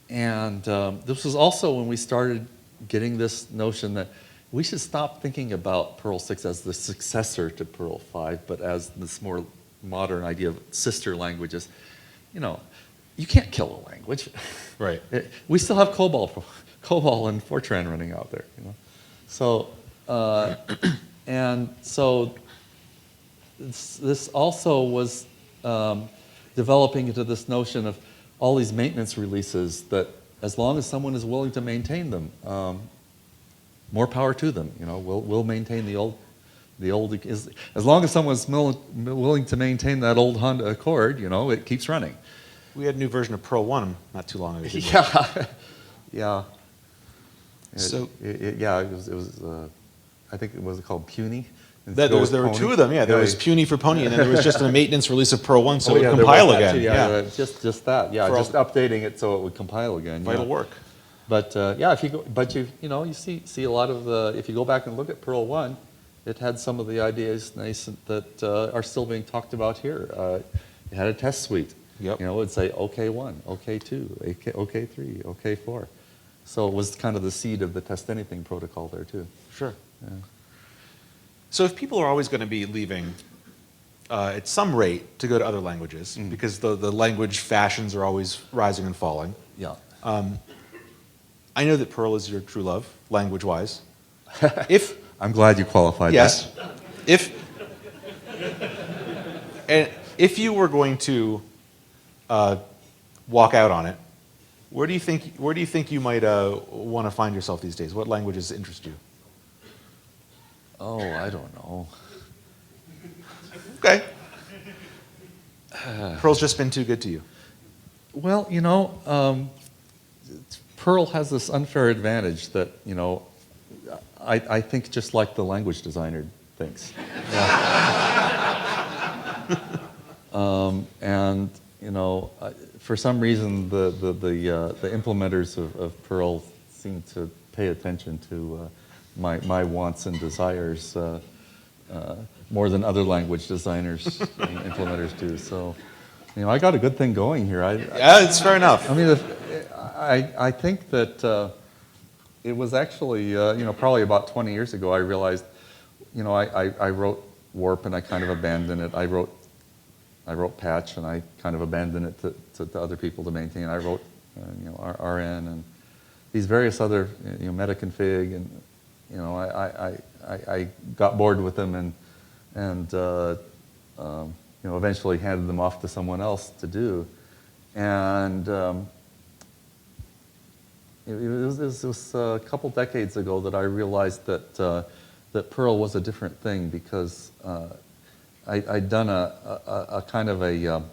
And this was also when we started getting this notion that we should stop thinking about Perl 6 as the successor to Perl 5, but as this more modern idea of sister languages. You can't kill a language. Right. We still have COBOL and Fortran running out there. So And so this also was developing into this notion of all these maintenance releases that as long as someone is willing to maintain them, more power to them. You know, we'll maintain the old. As long as someone's willing to maintain that old Honda Accord, you know, it keeps running. We had a new version of Perl 1 not too long ago. didn't we? Yeah, yeah. So- it was. I think it was called Puny. There were two of them, yeah. There was Puny for Pony, and then there was just a maintenance release of Perl 1, so it would there compile was that again. too, yeah, just that. Yeah, For all- just updating it so it would compile again. Vital yeah. work. But yeah, if you go, but you see a lot of the. If you go back and look at Perl 1, it had some of the ideas nascent that are still being talked about here. It had a test suite. Yep. You know, it'd say OK1, OK2, OK3, OK4. So it was kind of the seed of the test anything protocol there too. Sure. Yeah. So if people are always going to be leaving at some rate to go to other languages, because the language fashions are always rising and falling, Yeah. I know that Perl is your true love, language-wise. If I'm glad you qualified yes, if you were going to walk out on it, where do you think you might want to find yourself these days? What languages interest you? Oh, I don't know. Okay. Perl's just been too good to you. Well, you know, Perl has this unfair advantage that, you know, I think just like the language designer thinks. And, you know, for some reason, the implementers of Perl seem to pay attention to my wants and desires more than other language designers and implementers do. So, you know, I got a good thing going here. Yeah, it's fair enough. I mean, I think that it was actually, you know, probably about 20 years ago, I realized, you know, I wrote Warp and I kind of abandoned it. I wrote Patch and I kind of abandoned it to other people to maintain. I wrote, you know, RN and these various other, you know, metaconfig, and, you know, I got bored with them and you know, eventually handed them off to someone else to do. And it was a couple decades ago that I realized that Perl was a different thing, because I'd done a kind of a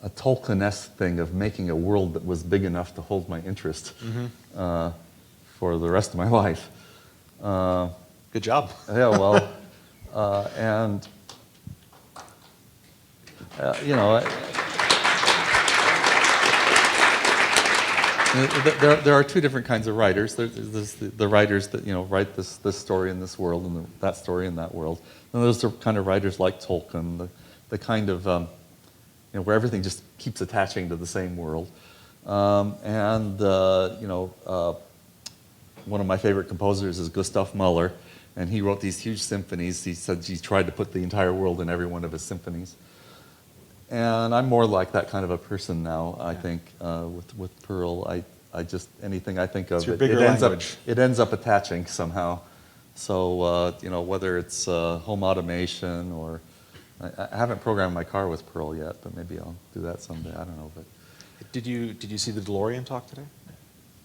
Tolkien-esque thing of making a world that was big enough to hold my interest for the rest of my life. Good job. Yeah, well, and you know, there are two different kinds of writers. There's the writers that, you know, write this story in this world and that story in that world. And those are kind of writers like Tolkien, the kind of you know, where everything just keeps attaching to the same world. And you know, one of my favorite composers is Gustav Mahler, and he wrote these huge symphonies. He said he tried to put the entire world in every one of his symphonies. And I'm more like that kind of a person now, I think, with Perl. I just, anything I think of, It's your bigger language. it ends up attaching somehow. So, you know, whether it's home automation or, I haven't programmed my car with Perl yet, but maybe I'll do that someday. I don't know. But Did you see the DeLorean talk today?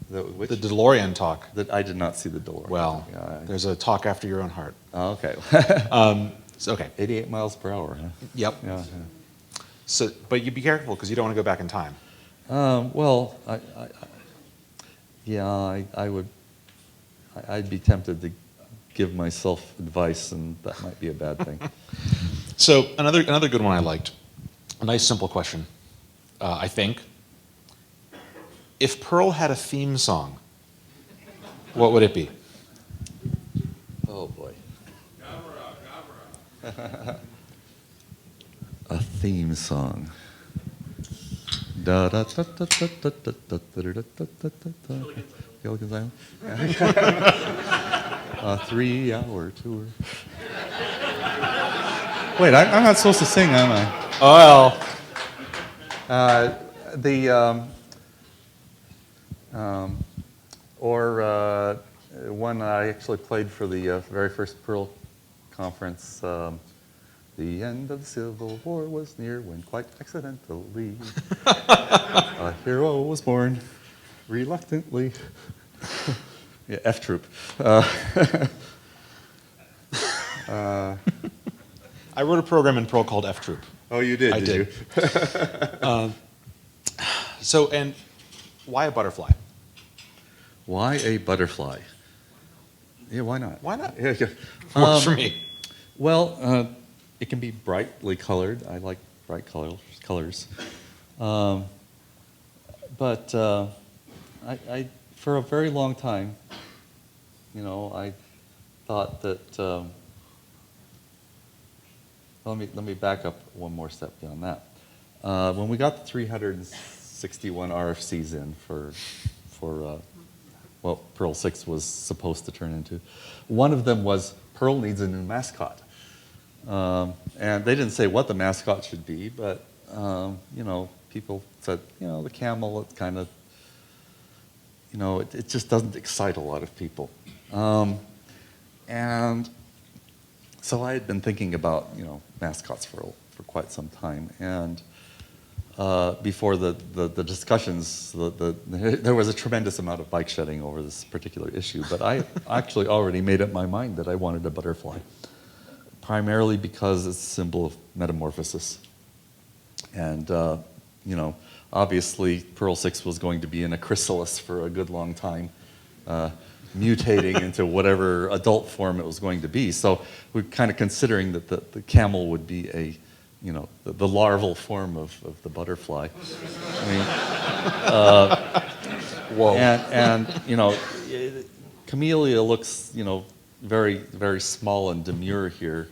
the DeLorean talk. I did not see the DeLorean. Well, Yeah, there's a talk after your own heart. oh, okay. So, okay. 88 miles per hour, huh? Yep. Yeah. So, but you be careful because you don't want to go back in time. Well, I would. I'd be tempted to give myself advice, and that might be a bad thing. So another good one I liked. A nice simple question. I think. If Perl had a theme song, what would it be? Oh boy. A theme song. Da da da da da da da da da da da da. Gilligan's Island. A 3-hour tour. Wait, I'm not supposed to sing, am I? Oh, Or one I actually played for the very first Perl conference. The end of the Civil War was near when quite accidentally a hero was born, reluctantly. Yeah, F Troop. I wrote a program in Perl called F Troop. Oh, you did, I did did. you? So, and why a butterfly? Why a butterfly? Yeah, why not? Why not? Yeah, yeah. Works for me. Well, it can be brightly colored. I like bright colors. But I, for a very long time, I thought that. Let me back up one more step beyond that. When we got the 361 RFCs in for what Perl 6 was supposed to turn into, one of them was Perl needs a new mascot. And they didn't say what the mascot should be, but people said, the camel. It's kind of, it just doesn't excite a lot of people. And so I had been thinking about mascots for quite some time, and before the discussions, there was a tremendous amount of bike shedding over this particular issue. But I actually already made up my mind that I wanted a butterfly, primarily because it's a symbol of metamorphosis, and obviously Perl 6 was going to be in a chrysalis for a good long time. Mutating into whatever adult form it was going to be. So we're kind of considering that the camel would be the larval form of the butterfly. I mean, whoa. And Camellia looks, very, very small and demure here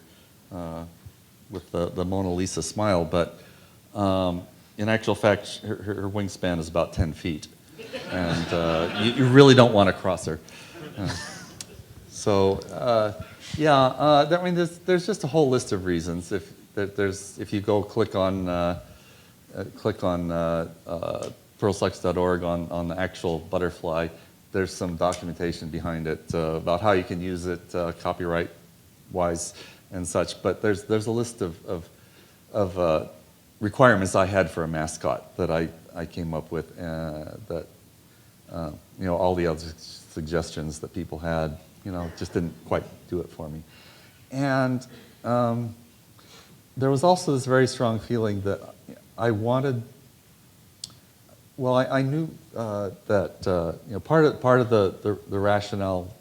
with the Mona Lisa smile, but in actual fact, her wingspan is about 10 feet. And you really don't want to cross her. There's just a whole list of reasons. If you go click on perlsucks.org on the actual butterfly, there's some documentation behind it about how you can use it copyright-wise and such. But there's a list of requirements I had for a mascot that I came up with that all the other suggestions that people had, just didn't quite do it for me. And there was also this very strong feeling that I wanted. Well, I knew that part of the rationale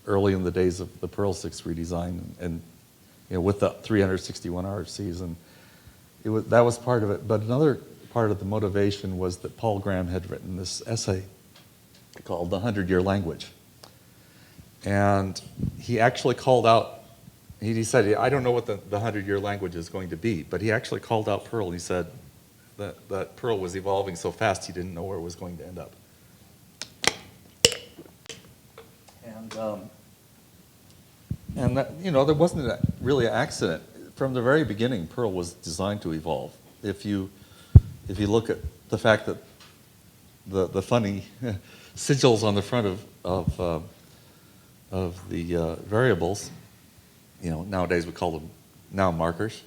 early in the days of the Perl 6 redesign and with the 361 RFCs, and that was part of it. But another part of the motivation was that Paul Graham had written this essay called The 100-Year Language. And he actually called out, he said, I don't know what the 100-year language is going to be, but he actually called out Perl. He said that Perl was evolving so fast he didn't know where it was going to end up. And that, there wasn't really an accident. From the very beginning, Perl was designed to evolve. If you look at the fact that the funny sigils on the front of the variables, nowadays we call them noun markers,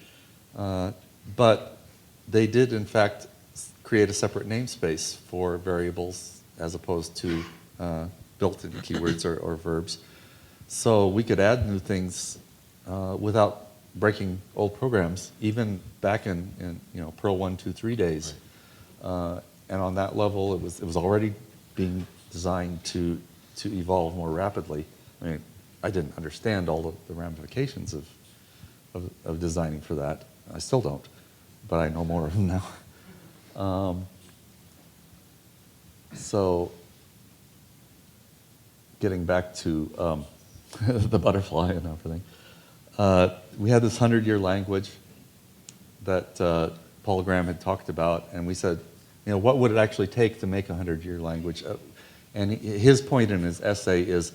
but they did in fact create a separate namespace for variables as opposed to built-in keywords or verbs. So we could add new things without breaking old programs, even back in Perl 1, 2, 3 days. And on that level, it was already being designed to evolve more rapidly. I mean, I didn't understand all the ramifications of designing for that. I still don't, but I know more of them now. So, getting back to the butterfly and everything, we had this 100-year language that Paul Graham had talked about, and we said, what would it actually take to make a 100-year language? And his point in his essay is,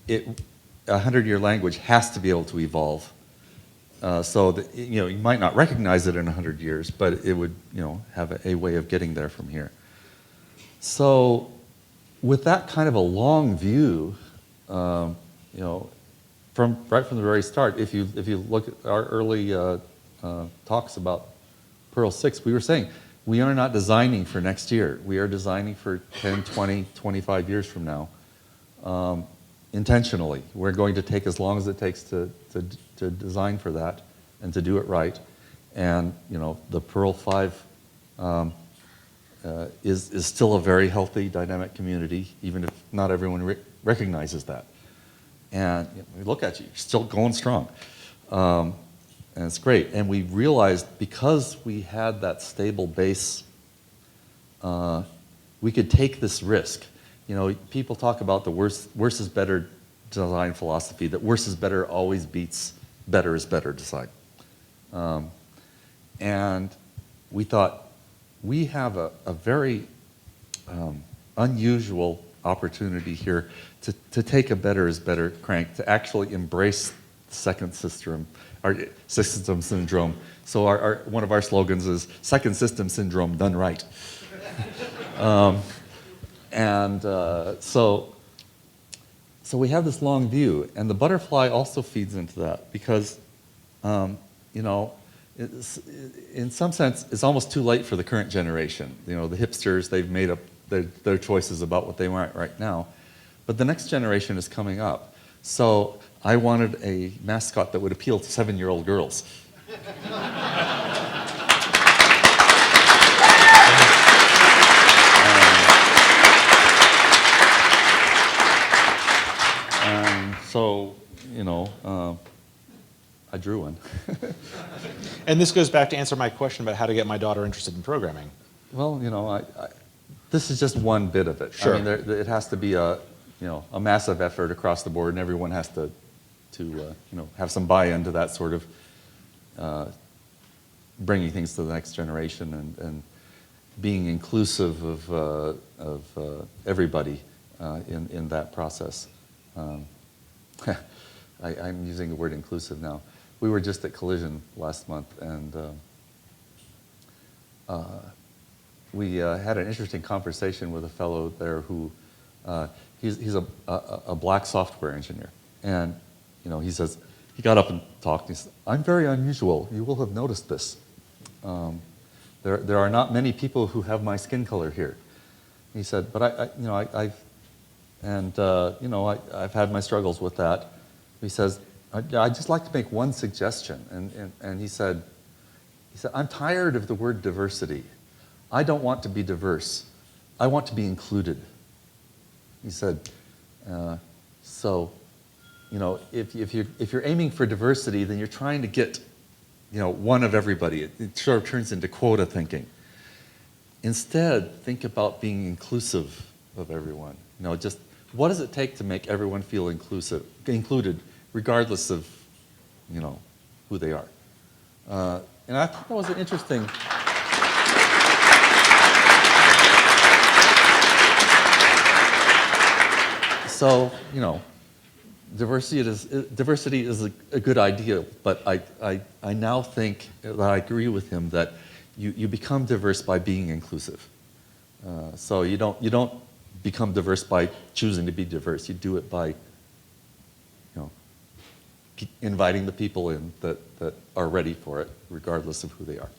a 100-year language has to be able to evolve. So that, you might not recognize it in 100 years, but it would, have a way of getting there from here. So with that kind of a long view, right from the very start, if you look at our early talks about Perl 6, we were saying we are not designing for next year. We are designing for 10, 20, 25 years from now, intentionally. We're going to take as long as it takes to design for that and to do it right. And the Perl 5 is still a very healthy, dynamic community, even if not everyone recognizes that. And we look at you, you're still going strong. And it's great. And we realized because we had that stable base, we could take this risk. People talk about the worse is better design philosophy, that worse is better always beats better is better design. And we thought, we have a very unusual opportunity here to take a better is better crank, to actually embrace the second system, our system syndrome. So one of our slogans is second system syndrome done right. So we have this long view, and the butterfly also feeds into that because, in some sense, it's almost too late for the current generation. The hipsters, they've made up their choices about what they want right now. But the next generation is coming up. So I wanted a mascot that would appeal to 7-year-old girls. So, I drew one. And this goes back to answer my question about how to get my daughter interested in programming. Well, this is just one bit of it. Sure. I mean, it has to be a massive effort across the board, and everyone has to have some buy-in to that sort of bringing things to the next generation and being inclusive of everybody in that process. I'm using the word inclusive now. We were just at Collision last month, and we had an interesting conversation with a fellow there who he's a black software engineer, and he says he got up and talked. And he said, "I'm very unusual. You will have noticed this. There are not many people who have my skin color here." He said, "But I've had my struggles with that." He says, "I'd just like to make one suggestion." And he said, "I'm tired of the word diversity. I don't want to be diverse. I want to be included." He said, if you're aiming for diversity, then you're trying to get, one of everybody. It sort of turns into quota thinking. Instead, think about being inclusive of everyone. Just what does it take to make everyone feel included, regardless of, who they are? And I thought that was an interesting. So, diversity is a good idea, but I now think that I agree with him that you become diverse by being inclusive. So you don't become diverse by choosing to be diverse. You do it by inviting the people in that are ready for it, regardless of who they are.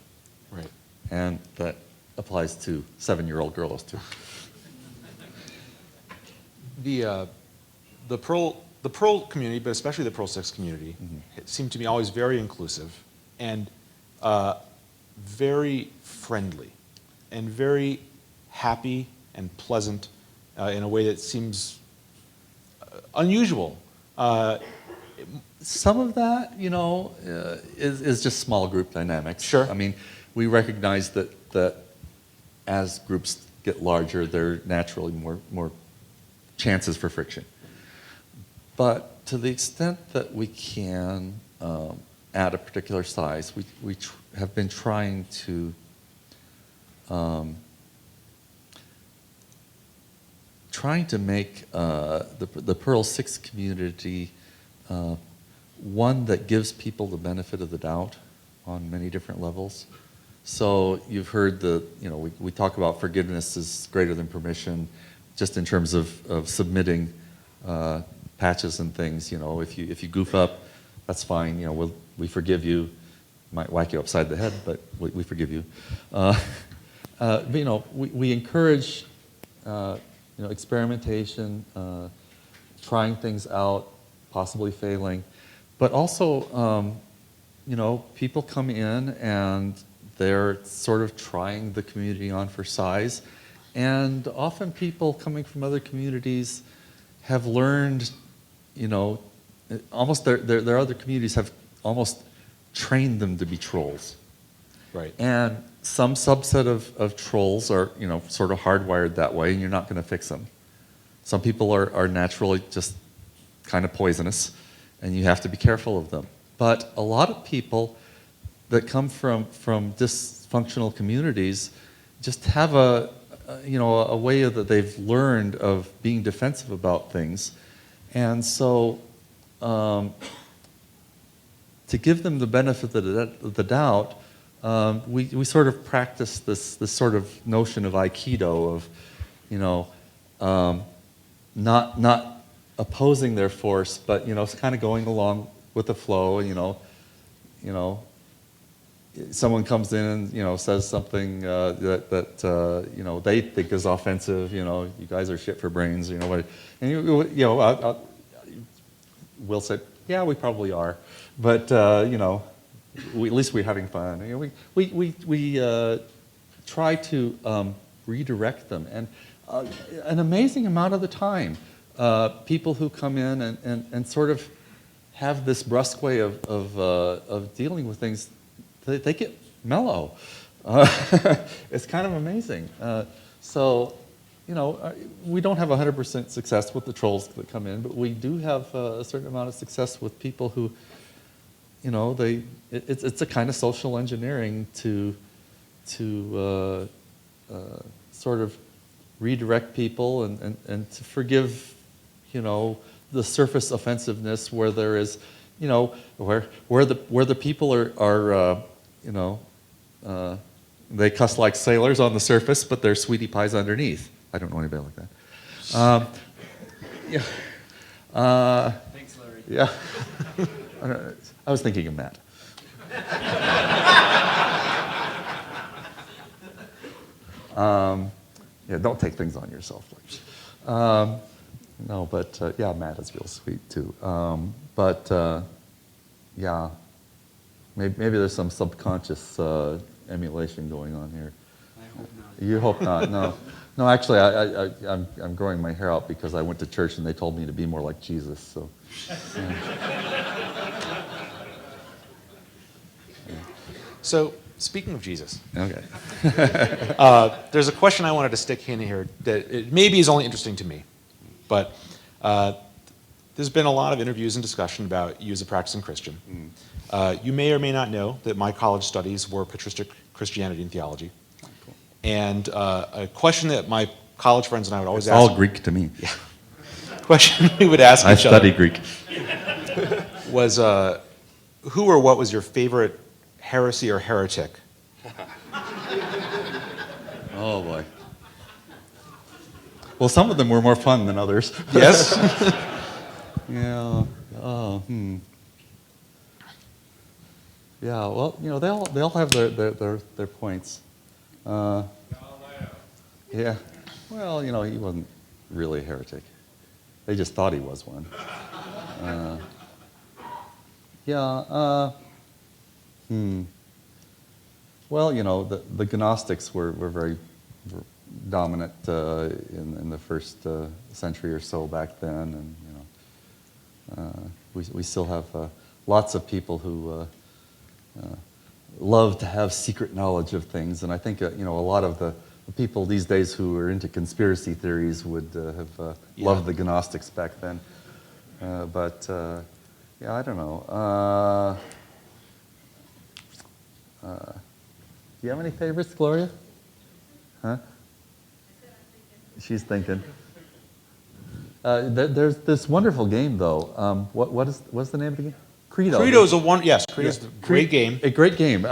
Right. And that applies to 7-year-old girls too. The Perl community, but especially the Perl 6 community, it seemed to me always very inclusive and very friendly and very happy and pleasant in a way that seems unusual. Some of that, is just small group dynamics. Sure. I mean, we recognize that as groups get larger, there are naturally more chances for friction. But to the extent that we can, at a particular size, we have been trying to make the Perl 6 community one that gives people the benefit of the doubt on many different levels. So you've heard we talk about forgiveness is greater than permission, just in terms of submitting patches and things. If you goof up, that's fine. We forgive you. Might whack you upside the head, but we forgive you. But, we encourage experimentation, trying things out, possibly failing, but also people come in and they're sort of trying the community on for size, and often people coming from other communities have learned, almost their other communities have almost trained them to be trolls. Right. And some subset of trolls are, sort of hardwired that way, and you're not going to fix them. Some people are naturally just kind of poisonous, and you have to be careful of them. But a lot of people that come from dysfunctional communities just have a way that they've learned of being defensive about things. And so to give them the benefit of the doubt, we sort of practice this sort of notion of Aikido of, not opposing their force, but, kind of going along with the flow. Someone comes in and, says something that they think is offensive. You guys are shit for brains. And we'll say, yeah, we probably are, but at least we're having fun. We try to redirect them, and an amazing amount of the time, people who come in and sort of have this brusque way of dealing with things, they get mellow. It's kind of amazing. We don't have 100% success with the trolls that come in, but we do have a certain amount of success with people who, it's a kind of social engineering to sort of redirect people and to forgive, the surface offensiveness where there is, where the people are they cuss like sailors on the surface, but they're sweetie pies underneath. I don't know anybody like that. Yeah. Thanks, Larry. Yeah. I was thinking of Matt. Yeah, don't take things on yourself. No, but yeah, Matt is real sweet too. Yeah, maybe there's some subconscious emulation going on here. I hope not. You hope not. No, no. Actually, I'm growing my hair out because I went to church and they told me to be more like Jesus. So. Yeah. So, speaking of Jesus, Okay. there's a question I wanted to stick in here that it maybe is only interesting to me, but there's been a lot of interviews and discussion about you as a practicing Christian. You may or may not know that my college studies were patristic Christianity and theology. Cool. And a question that my college friends and I would always It's ask. all Greek to me. Yeah. Question we would ask I each other study Greek. was, who or what was your favorite heresy or heretic? Oh boy. Well, some of them were more fun than others. Yes? Yeah. Oh. Yeah. Well, they all have their points. Yeah. Well, he wasn't really a heretic. They just thought he was one. Yeah. Well, the Gnostics were very dominant in the first century or so back then, and we still have lots of people who love to have secret knowledge of things, and I think a lot of the people these days who are into conspiracy theories would have loved the Gnostics back then, but yeah, I don't know. Do you have any favorites, Gloria? Huh? She's thinking. There's this wonderful game, though. What's the name of the game? Credo. Credo's Credo's a great game. A great game,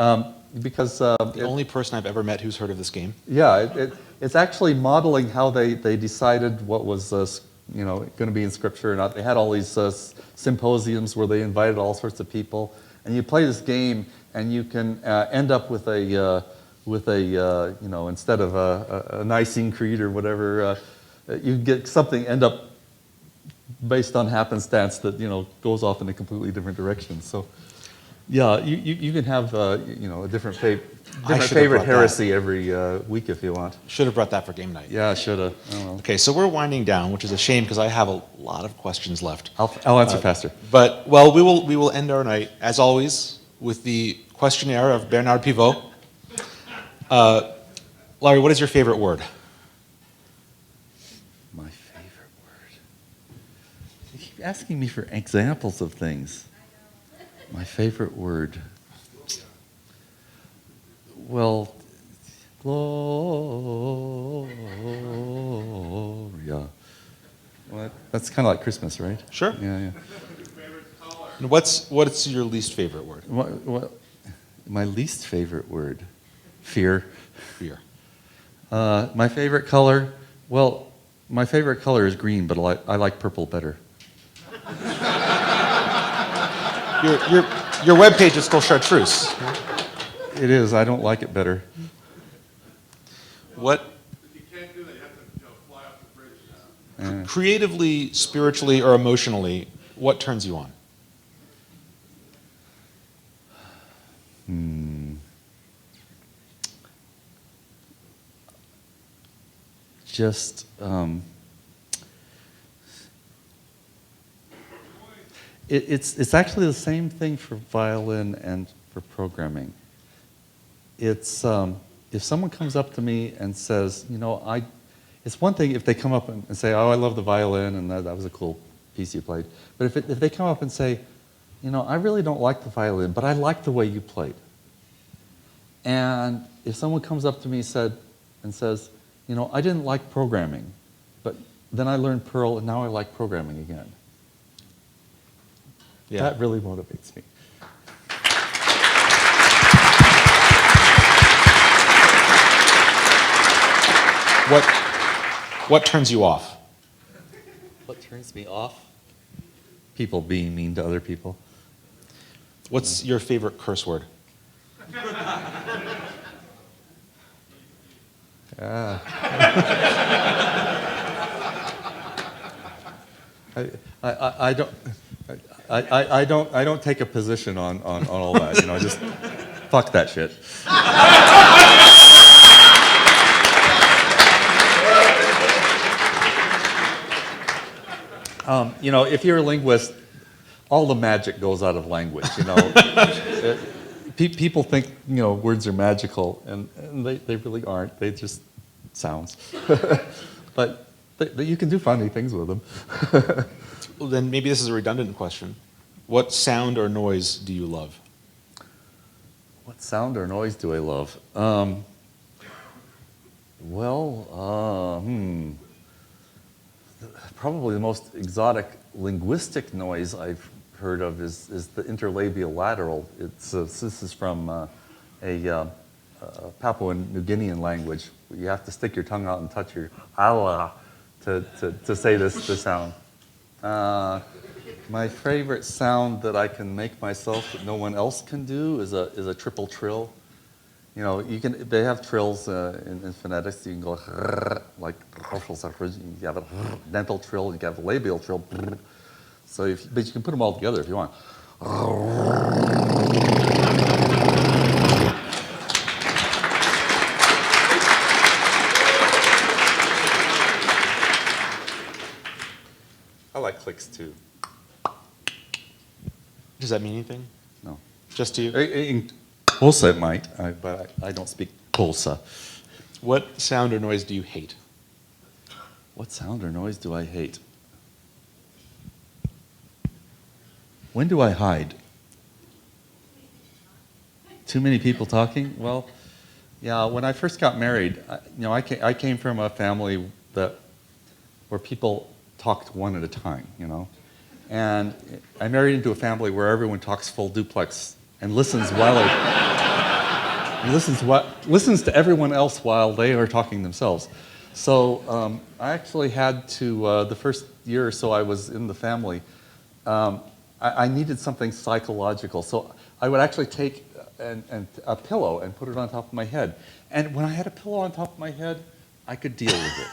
because The only person I've ever met who's heard of this game. yeah, it's actually modeling how they decided what was going to be in Scripture or not. They had all these symposiums where they invited all sorts of people, and you play this game, and you can end up with a instead of a Nicene Creed or whatever, you get something end up based on happenstance that goes off in a completely different direction. So, yeah, you can have a different favorite brought heresy every week if you want. Should have brought that for game night. Yeah, I should have. Oh, well. Okay, so we're winding down, which is a shame because I have a lot of questions left. I'll answer faster. But well, we will end our night as always with the questionnaire of Bernard Pivot. Larry, what is your favorite word? My favorite word. You keep asking me for examples of things. My favorite word. Well, Gloria. Well, that's kind of like Christmas, right? Sure. Yeah. And what's your least favorite word? What, my least favorite word? Fear. Fear. My favorite color? Well, my favorite color is green, but I like purple better. Your webpage is still chartreuse. It is. I don't like it better. What? If you can't do that, you have to fly off the bridge now. Creatively, spiritually, or emotionally, what turns you on? Just it's actually the same thing for violin and for programming. It's if someone comes up to me and says, it's one thing if they come up and say, oh, I love the violin and that was a cool piece you played. But if they come up and say, I really don't like the violin, but I like the way you played. And if someone comes up to me and says, I didn't like programming, but then I learned Perl and now I like programming again. Yeah. That really motivates me. What turns you off? What turns me off? People being mean to other people. What's your favorite curse word? I don't take a position on all that. Just fuck that shit. If you're a linguist, all the magic goes out of language. People think words are magical, and they really aren't. They just sounds. But you can do funny things with them. Well, then maybe this is a redundant question. What sound or noise do you love? What sound or noise do I love? Probably the most exotic linguistic noise I've heard of is the interlabial lateral. This is from a Papua New Guinean language. You have to stick your tongue out and touch your ala to say this sound. My favorite sound that I can make myself that no one else can do is a triple trill. They have trills in phonetics. You can go like you have a dental trill, you have a labial trill. But you can put them all together if you want. I like clicks too. Does that mean anything? No. Just to you? In Polsa it might, but I don't speak Polsa. What sound or noise do you hate? What sound or noise do I hate? When do I hide? Too many people talking? Well, yeah, when I first got married, I came from a family where people talked one at a time, And I married into a family where everyone talks full duplex and listens listens to everyone else while they are talking themselves. So I actually had to, the first year or so I was in the family, I needed something psychological. So I would actually take a pillow and put it on top of my head. And when I had a pillow on top of my head, I could deal with it.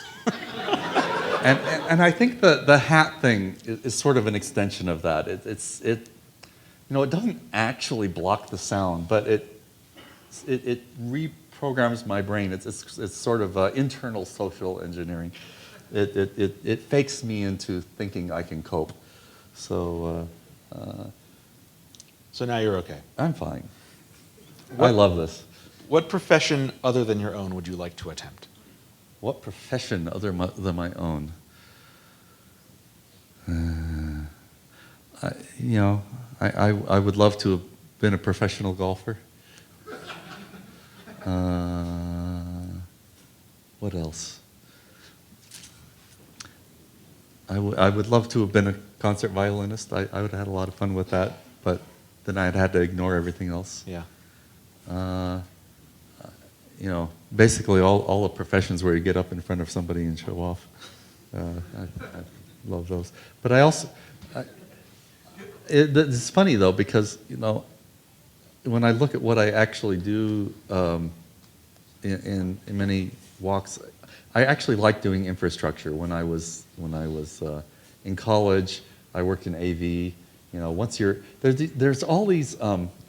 and I think the hat thing is sort of an extension of that. It doesn't actually block the sound, but it reprograms my brain. It's sort of internal social engineering. It fakes me into thinking I can cope. So So now you're okay. I'm fine. What- I love this. What profession other than your own would you like to attempt? What profession other than my own? I would love to have been a professional golfer. What else? I would love to have been a concert violinist. I would have had a lot of fun with that, but then I'd had to ignore everything else. Yeah. Basically all the professions where you get up in front of somebody and show off. I love those. But I also, it's funny though, because, when I look at what I actually do in many walks, I actually like doing infrastructure. When I was in college, I worked in AV. Once there's all these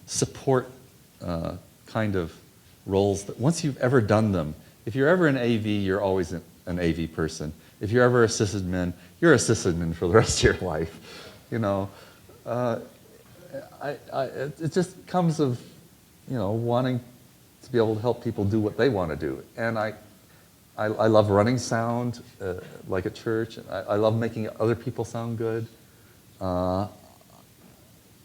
support kind of roles that once you've ever done them, if you're ever in AV, you're always an AV person. If you're ever a sysadmin, you're a sysadmin for the rest of your life. It just comes of, wanting to be able to help people do what they want to do. And I love running sound, like at church. I love making other people sound good.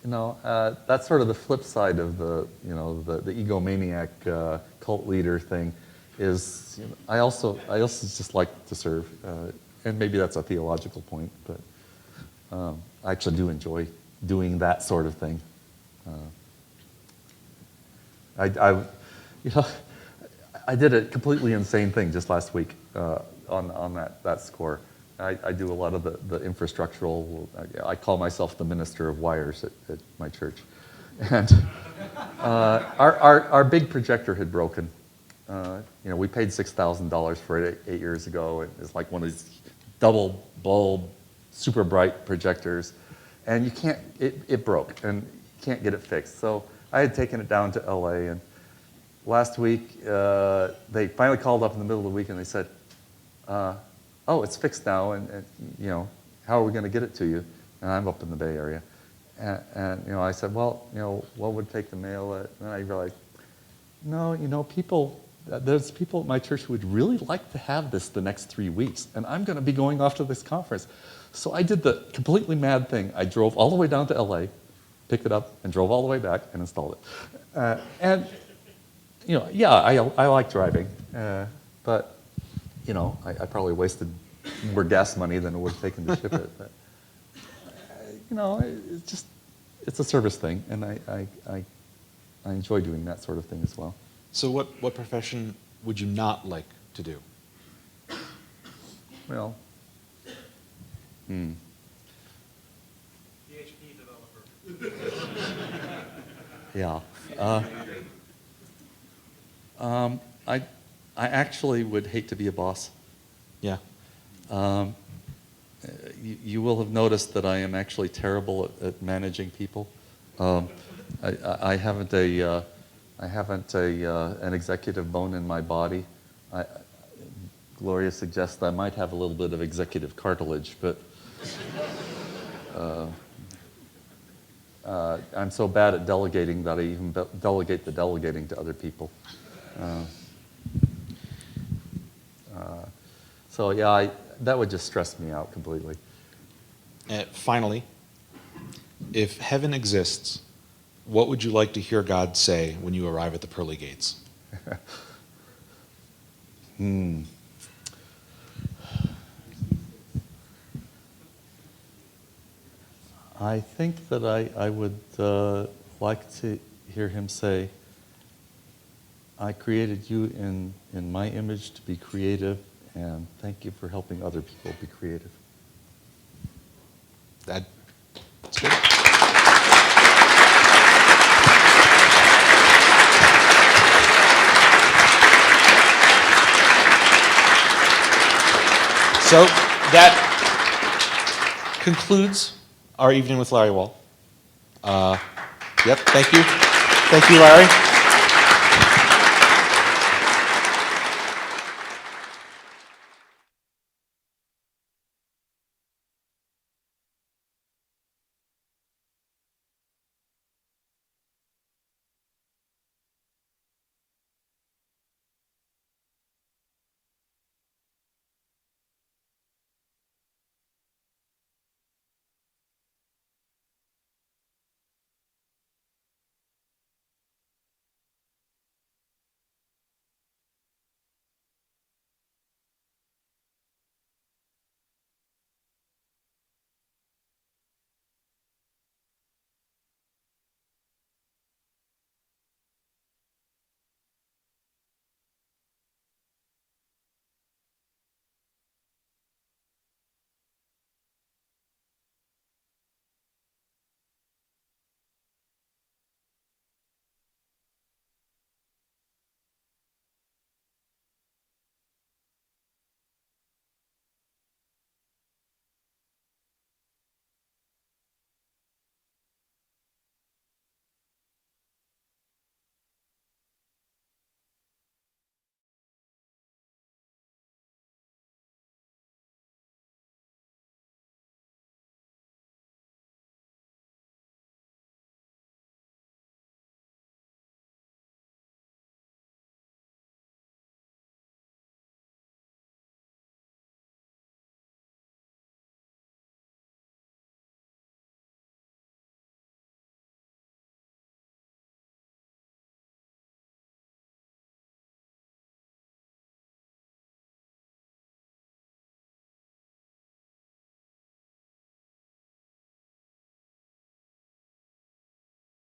That's sort of the flip side of the egomaniac cult leader thing. Is I also just like to serve, and maybe that's a theological point, but I actually do enjoy doing that sort of thing. I did a completely insane thing just last week on that score. I do a lot of the infrastructural. I call myself the minister of wires at my church, and our big projector had broken. We paid $6,000 for it 8 years ago. It's like one of these double bulb, super bright projectors, and you can't. It broke, and you can't get it fixed. So I had taken it down to LA, and last week they finally called up in the middle of the week, and they said, "Oh, it's fixed now, and how are we going to get it to you?" And I'm up in the Bay Area, and I said, "Well, what would take to mail it?" And I realized, no, there's people at my church who would really like to have this the next 3 weeks, and I'm going to be going off to this conference. So I did the completely mad thing. I drove all the way down to LA, picked it up, and drove all the way back and installed it. I like driving, but I probably wasted more gas money than it would have taken to ship it. But it's a service thing, and I enjoy doing that sort of thing as well. So what profession would you not like to do? Well, PHP developer. yeah. I actually would hate to be a boss. Yeah. You will have noticed that I am actually terrible at managing people. I haven't an executive bone in my body. Gloria suggests I might have a little bit of executive cartilage, but I'm so bad at delegating that I even delegate the delegating to other people. So yeah, that would just stress me out completely. Finally, if heaven exists, what would you like to hear God say when you arrive at the pearly gates? I think that I would like to hear him say, "I created you in my image to be creative And thank you for helping other people be creative. That's good. So that concludes our evening with Larry Wall. Yep, thank you. Thank you, Larry.